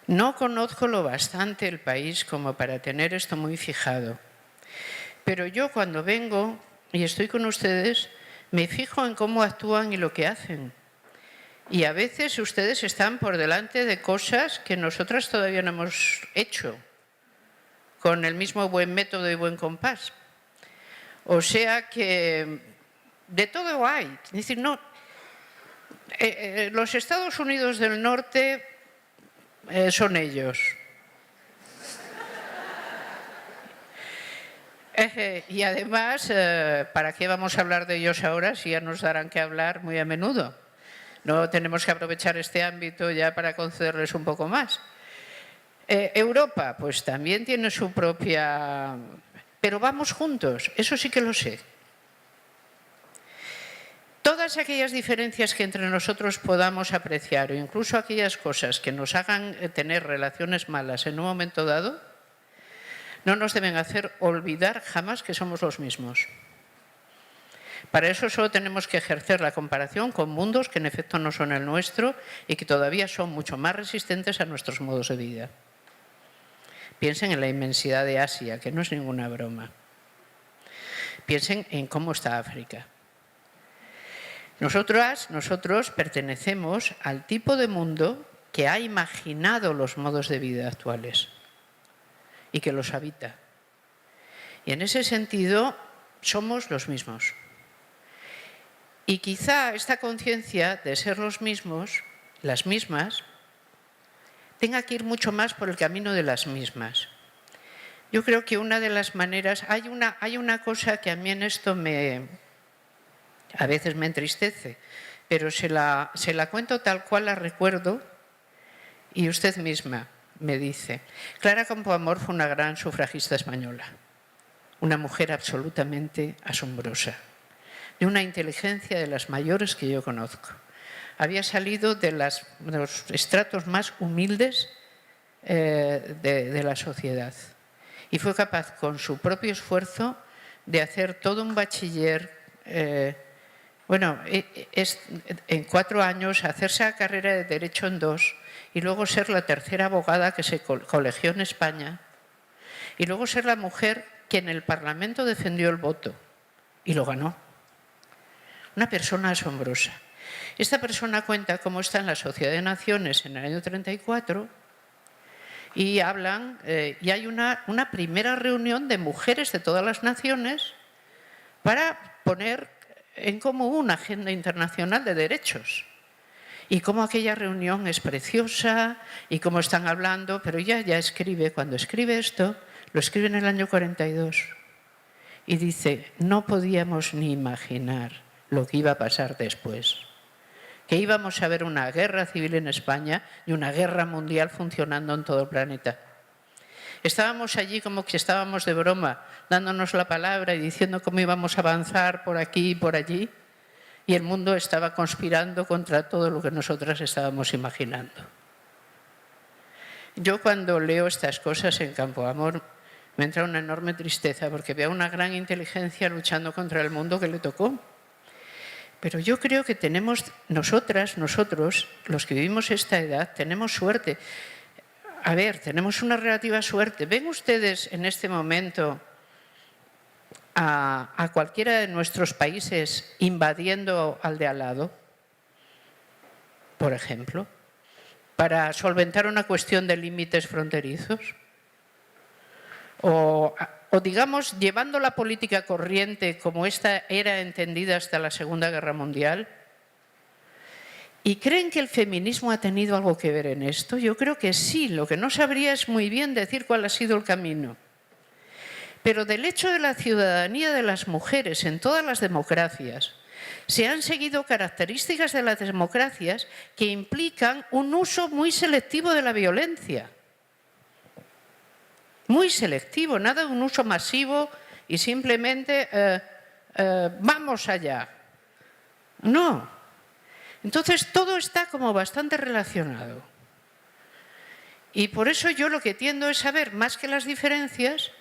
No conozco lo bastante el país como para tener esto muy fijado. Pero yo cuando vengo y estoy con ustedes, me fijo en cómo actúan y lo que hacen. Y a veces ustedes están por delante de cosas que nosotras todavía no hemos hecho, con el mismo buen método y buen compás. O sea que de todo hay. Es decir, no, los Estados Unidos del Norte son ellos. Y además, ¿para qué vamos a hablar de ellos ahora si ya nos darán que hablar muy a menudo? No tenemos que aprovechar este ámbito ya para concederles un poco más. Europa, pues también tiene su propia... Pero vamos juntos, eso sí que lo sé. Todas aquellas diferencias que entre nosotros podamos apreciar, o incluso aquellas cosas que nos hagan tener relaciones malas en un momento dado, no nos deben hacer olvidar jamás que somos los mismos. Para eso solo tenemos que ejercer la comparación con mundos que en efecto no son el nuestro y que todavía son mucho más resistentes a nuestros modos de vida. Piensen en la inmensidad de Asia, que no es ninguna broma. Piensen en cómo está África. Nosotros pertenecemos al tipo de mundo que ha imaginado los modos de vida actuales y que los habita. Y en ese sentido somos los mismos. Y quizá esta conciencia de ser los mismos, las mismas, tenga que ir mucho más por el camino de las mismas. Yo creo que una de las maneras, hay una cosa que a mí en esto a veces me entristece, pero se la cuento tal cual la recuerdo y usted misma me dice. Clara Campoamor fue una gran sufragista española, una mujer absolutamente asombrosa, de una inteligencia de las mayores que yo conozco. Había salido de los estratos más humildes de la sociedad y fue capaz con su propio esfuerzo de hacer todo un bachiller, en 4 años, hacerse la carrera de Derecho en 2 y luego ser la tercera abogada que se colegió en España y luego ser la mujer que en el Parlamento defendió el voto y lo ganó. Una persona asombrosa. Esta persona cuenta cómo está en la Sociedad de Naciones en el año 34 y hablan, y hay una primera reunión de mujeres de todas las naciones para poner en común una agenda internacional de derechos. Y cómo aquella reunión es preciosa y cómo están hablando, pero ya escribe, cuando escribe esto, lo escribe en el año 42 y dice, no podíamos ni imaginar lo que iba a pasar después, que íbamos a ver una guerra civil en España y una guerra mundial funcionando en todo el planeta. Estábamos allí como que estábamos de broma, dándonos la palabra y diciendo cómo íbamos a avanzar por aquí y por allí, y el mundo estaba conspirando contra todo lo que nosotras estábamos imaginando. Yo cuando leo estas cosas en Campo Amor me entra una enorme tristeza porque veo una gran inteligencia luchando contra el mundo que le tocó. Pero yo creo que tenemos, nosotros, los que vivimos esta edad, tenemos suerte. A ver, tenemos una relativa suerte. ¿Ven ustedes en este momento a cualquiera de nuestros países invadiendo al de al lado, por ejemplo, para solventar una cuestión de límites fronterizos? O digamos, llevando la política corriente como esta era entendida hasta la Segunda Guerra Mundial. ¿Y creen que el feminismo ha tenido algo que ver en esto? Yo creo que sí, lo que no sabría es muy bien decir cuál ha sido el camino. Pero del hecho de la ciudadanía de las mujeres en todas las democracias, se han seguido características de las democracias que implican un uso muy selectivo de la violencia. Muy selectivo, nada de un uso masivo y simplemente vamos allá. No. Entonces todo está como bastante relacionado. Y por eso yo lo que tiendo es saber, más que las diferencias,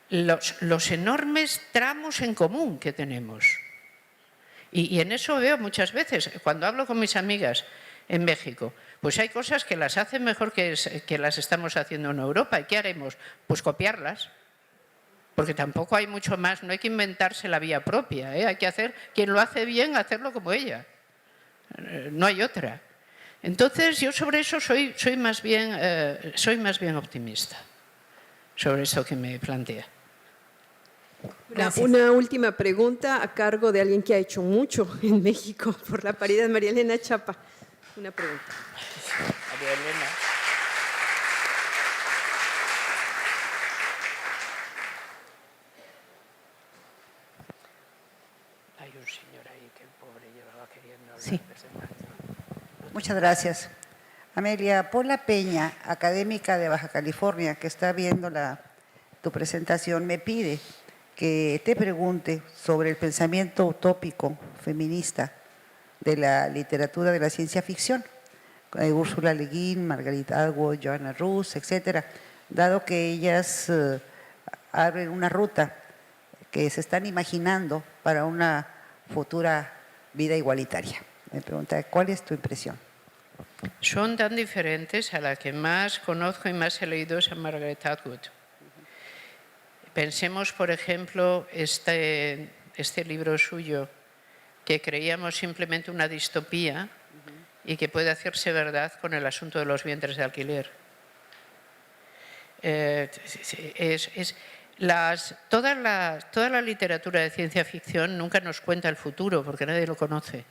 los enormes tramos en común que tenemos. Y en eso veo muchas veces, cuando hablo con mis amigas en México, pues hay cosas que las hacen mejor que las estamos haciendo en Europa. ¿Y qué haremos? Pues copiarlas. Porque tampoco hay mucho más, no hay que inventarse la vía propia, ¿eh? Hay que hacer, quien lo hace bien, hacerlo como ella. No hay otra. Entonces yo sobre eso soy más bien optimista, sobre eso que me plantea. Una última pregunta a cargo de alguien que ha hecho mucho en México por la paridad, María Elena Chapa. Una pregunta. María Elena. Hay un señor ahí que el pobre llevaba queriendo hablar. Sí. Muchas gracias. Amelia, Paula Peña, académica de Baja California, que está viendo tu presentación, me pide que te pregunte sobre el pensamiento utópico feminista de la literatura de la ciencia ficción. Úrsula Le Guin, Margaret Atwood, Joanna Russ, etcétera, dado que ellas abren una ruta que se están imaginando para una futura vida igualitaria. Me pregunta, ¿cuál es tu impresión? Son tan diferentes, a la que más conozco y más he leído es a Margaret Atwood. Pensemos, por ejemplo, este libro suyo, que creíamos simplemente una distopía y que puede hacerse verdad con el asunto de los vientres de alquiler. Toda la literatura de ciencia ficción nunca nos cuenta el futuro, porque nadie lo conoce.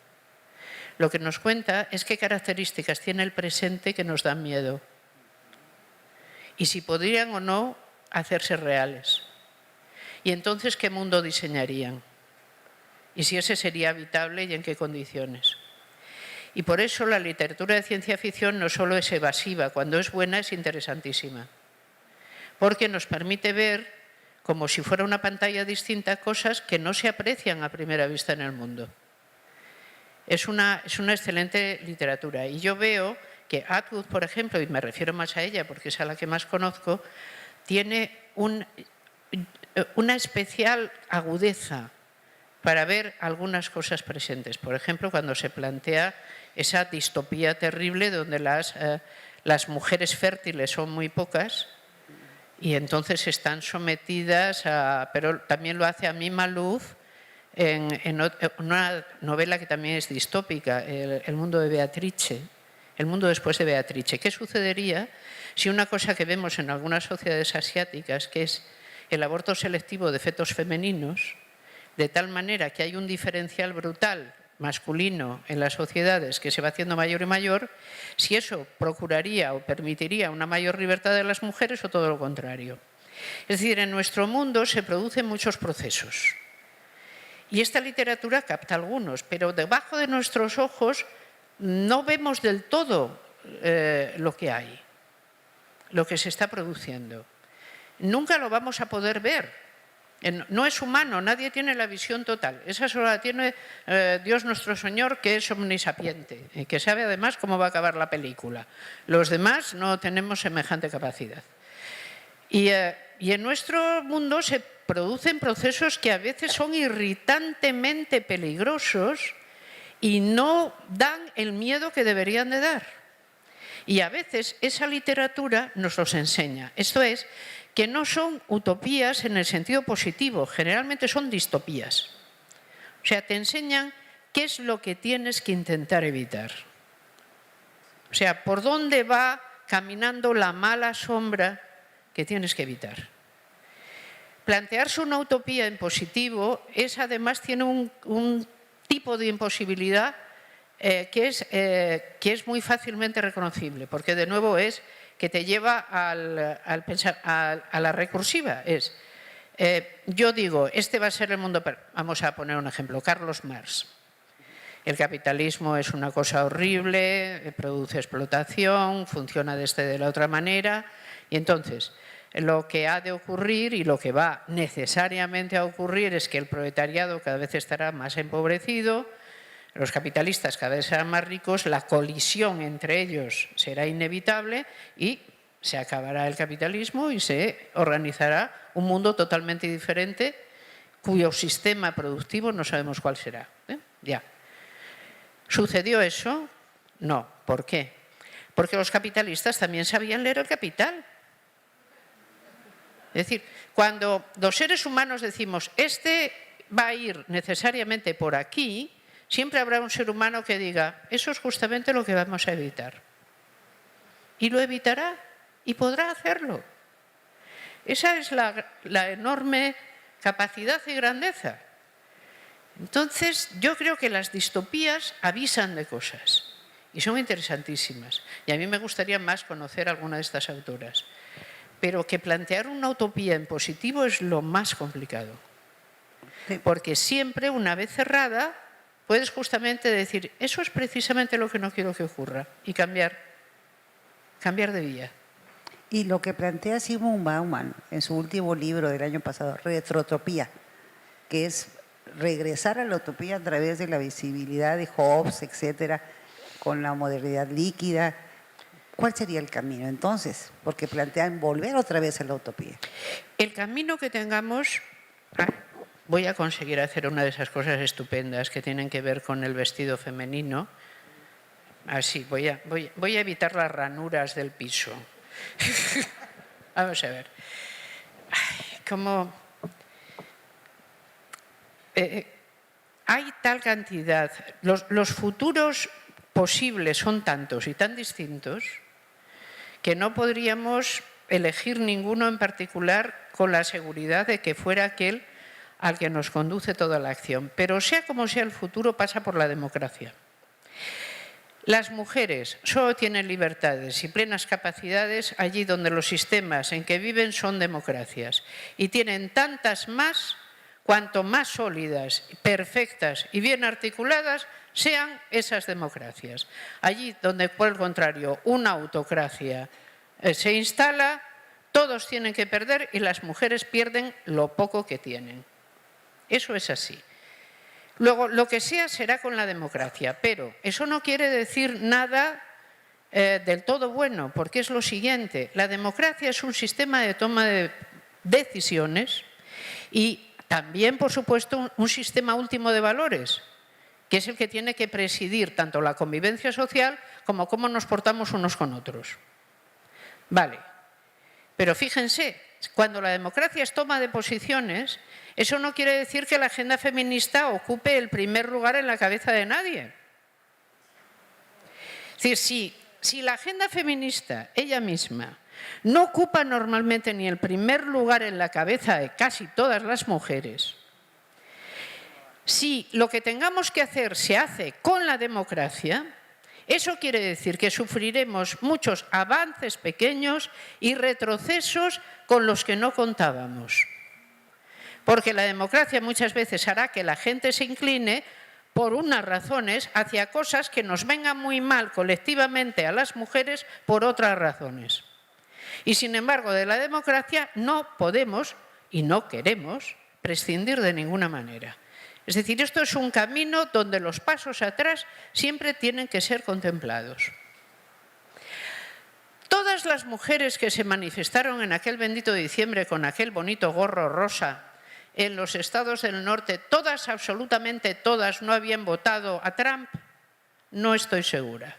Lo que nos cuenta es qué características tiene el presente que nos dan miedo y si podrían o no hacerse reales. Y entonces, ¿qué mundo diseñarían? Y si ese sería habitable y en qué condiciones. Y por eso la literatura de ciencia ficción no solo es evasiva, cuando es buena es interesantísima. Porque nos permite ver, como si fuera una pantalla distinta, cosas que no se aprecian a primera vista en el mundo. Es una excelente literatura. Y yo veo que Atwood, por ejemplo, y me refiero más a ella porque es a la que más conozco, tiene una especial agudeza para ver algunas cosas presentes. Por ejemplo, cuando se plantea esa distopía terrible donde las mujeres fértiles son muy pocas y entonces están sometidas a... Pero también lo hace a Mima Luz en una novela que también es distópica, El mundo de Beatrice, El mundo después de Beatrice. ¿Qué sucedería si una cosa que vemos en algunas sociedades asiáticas, que es el aborto selectivo de fetos femeninos, de tal manera que hay un diferencial brutal masculino en las sociedades que se va haciendo mayor y mayor, si eso procuraría o permitiría una mayor libertad de las mujeres o todo lo contrario. Es decir, en nuestro mundo se producen muchos procesos y esta literatura capta algunos, pero debajo de nuestros ojos no vemos del todo lo que hay, lo que se está produciendo. Nunca lo vamos a poder ver. No es humano, nadie tiene la visión total. Esa solo la tiene Dios nuestro Señor, que es omnisapiente y que sabe además cómo va a acabar la película. Los demás no tenemos semejante capacidad. Y en nuestro mundo se producen procesos que a veces son irritantemente peligrosos y no dan el miedo que deberían de dar. Y a veces esa literatura nos los enseña. Esto es, que no son utopías en el sentido positivo, generalmente son distopías. O sea, te enseñan qué es lo que tienes que intentar evitar. O sea, por dónde va caminando la mala sombra que tienes que evitar. Plantearse una utopía en positivo además tiene un tipo de imposibilidad que es muy fácilmente reconocible, porque de nuevo es que te lleva a la recursiva. Yo digo, este va a ser el mundo. Vamos a poner un ejemplo, Carlos Marx. El capitalismo es una cosa horrible, produce explotación, funciona de la otra manera. Y entonces, lo que ha de ocurrir y lo que va necesariamente a ocurrir es que el proletariado cada vez estará más empobrecido, los capitalistas cada vez serán más ricos, la colisión entre ellos será inevitable y se acabará el capitalismo y se organizará un mundo totalmente diferente cuyo sistema productivo no sabemos cuál será. Ya. ¿Sucedió eso? No. ¿Por qué? Porque los capitalistas también sabían leer el capital. Es decir, cuando los seres humanos decimos este va a ir necesariamente por aquí, siempre habrá un ser humano que diga, eso es justamente lo que vamos a evitar. Y lo evitará y podrá hacerlo. Esa es la enorme capacidad y grandeza. Entonces, yo creo que las distopías avisan de cosas y son interesantísimas. Y a mí me gustaría más conocer a alguna de estas autoras. Pero que plantear una utopía en positivo es lo más complicado. Porque siempre, una vez cerrada, puedes justamente decir, eso es precisamente lo que no quiero que ocurra, y cambiar de vía. Y lo que plantea Zygmunt Bauman en su último libro del año pasado, Retrotopía, que es regresar a la utopía a través de la visibilidad de Hobbes, etcétera, con la modernidad líquida. ¿Cuál sería el camino entonces? Porque plantean volver otra vez a la utopía. El camino que tengamos... Voy a conseguir hacer una de esas cosas estupendas que tienen que ver con el vestido femenino. Así, voy a evitar las ranuras del piso. Vamos a ver. Hay tal cantidad. Los futuros posibles son tantos y tan distintos que no podríamos elegir ninguno en particular con la seguridad de que fuera aquel al que nos conduce toda la acción. Pero sea como sea, el futuro pasa por la democracia. Las mujeres solo tienen libertades y plenas capacidades allí donde los sistemas en que viven son democracias. Y tienen tantas más cuanto más sólidas, perfectas y bien articuladas sean esas democracias. Allí donde, por el contrario, una autocracia se instala, todos tienen que perder y las mujeres pierden lo poco que tienen. Eso es así. Luego, lo que sea será con la democracia, pero eso no quiere decir nada del todo bueno, porque es lo siguiente. La democracia es un sistema de toma de decisiones y también, por supuesto, un sistema último de valores, que es el que tiene que presidir tanto la convivencia social como cómo nos portamos unos con otros. Vale, pero fíjense, cuando la democracia es toma de posiciones, eso no quiere decir que la agenda feminista ocupe el primer lugar en la cabeza de nadie. Es decir, si la agenda feminista, ella misma, no ocupa normalmente ni el primer lugar en la cabeza de casi todas las mujeres, Si lo que tengamos que hacer se hace con la democracia, eso quiere decir que sufriremos muchos avances pequeños y retrocesos con los que no contábamos. Porque la democracia muchas veces hará que la gente se incline por unas razones hacia cosas que nos vengan muy mal colectivamente a las mujeres por otras razones. Y sin embargo, de la democracia no podemos y no queremos prescindir de ninguna manera. Es decir, esto es un camino donde los pasos atrás siempre tienen que ser contemplados. Todas las mujeres que se manifestaron en aquel bendito diciembre con aquel bonito gorro rosa en los estados del norte, todas, absolutamente todas, no habían votado a Trump, no estoy segura.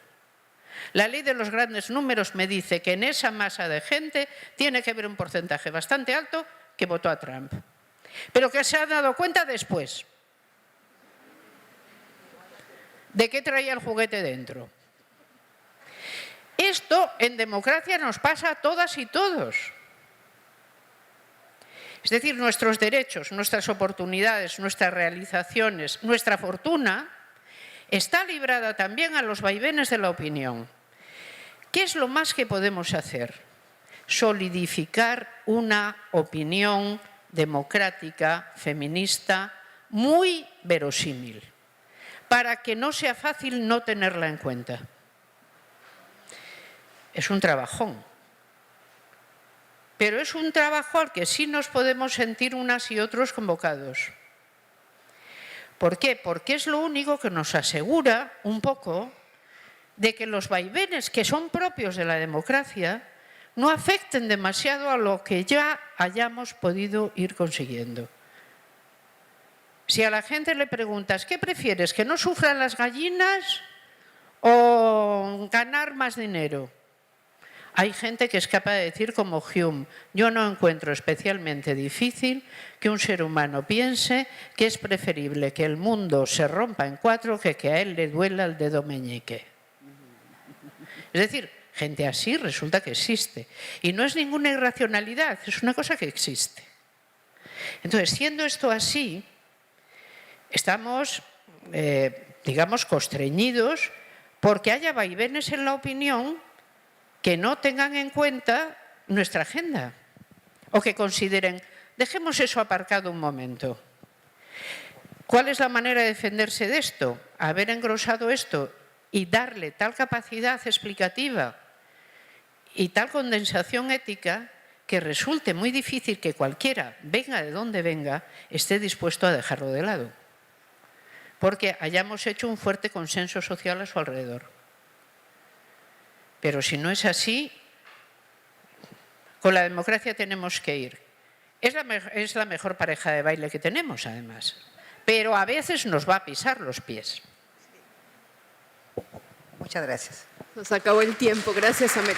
La ley de los grandes números me dice que en esa masa de gente tiene que haber un porcentaje bastante alto que votó a Trump, pero que se ha dado cuenta después de qué traía el juguete dentro. Esto en democracia nos pasa a todas y todos. Es decir, nuestros derechos, nuestras oportunidades, nuestras realizaciones, nuestra fortuna está librada también a los vaivenes de la opinión. ¿Qué es lo más que podemos hacer? Solidificar una opinión democrática, feminista, muy verosímil, para que no sea fácil no tenerla en cuenta. Es un trabajón. Pero es un trabajo al que sí nos podemos sentir unas y otros convocados. ¿Por qué? Porque es lo único que nos asegura un poco de que los vaivenes que son propios de la democracia no afecten demasiado a lo que ya hayamos podido ir consiguiendo. Si a la gente le preguntas, ¿qué prefieres? ¿Que no sufran las gallinas o ganar más dinero? Hay gente que es capaz de decir como Hume, yo no encuentro especialmente difícil que un ser humano piense que es preferible que el mundo se rompa en cuatro que a él le duela el dedo meñique. Es decir, gente así resulta que existe. Y no es ninguna irracionalidad, es una cosa que existe. Entonces, siendo esto así, estamos, digamos, constreñidos porque haya vaivenes en la opinión que no tengan en cuenta nuestra agenda o que consideren, dejemos eso aparcado un momento. ¿Cuál es la manera de defenderse de esto? Haber engrosado esto y darle tal capacidad explicativa y tal condensación ética que resulte muy difícil que cualquiera, venga de donde venga, esté dispuesto a dejarlo de lado. Porque hayamos hecho un fuerte consenso social a su alrededor. Pero si no es así, con la democracia tenemos que ir. Es la mejor pareja de baile que tenemos, además. Pero a veces nos va a pisar los pies. Muchas gracias. Nos acabó el tiempo. Gracias, Amelia.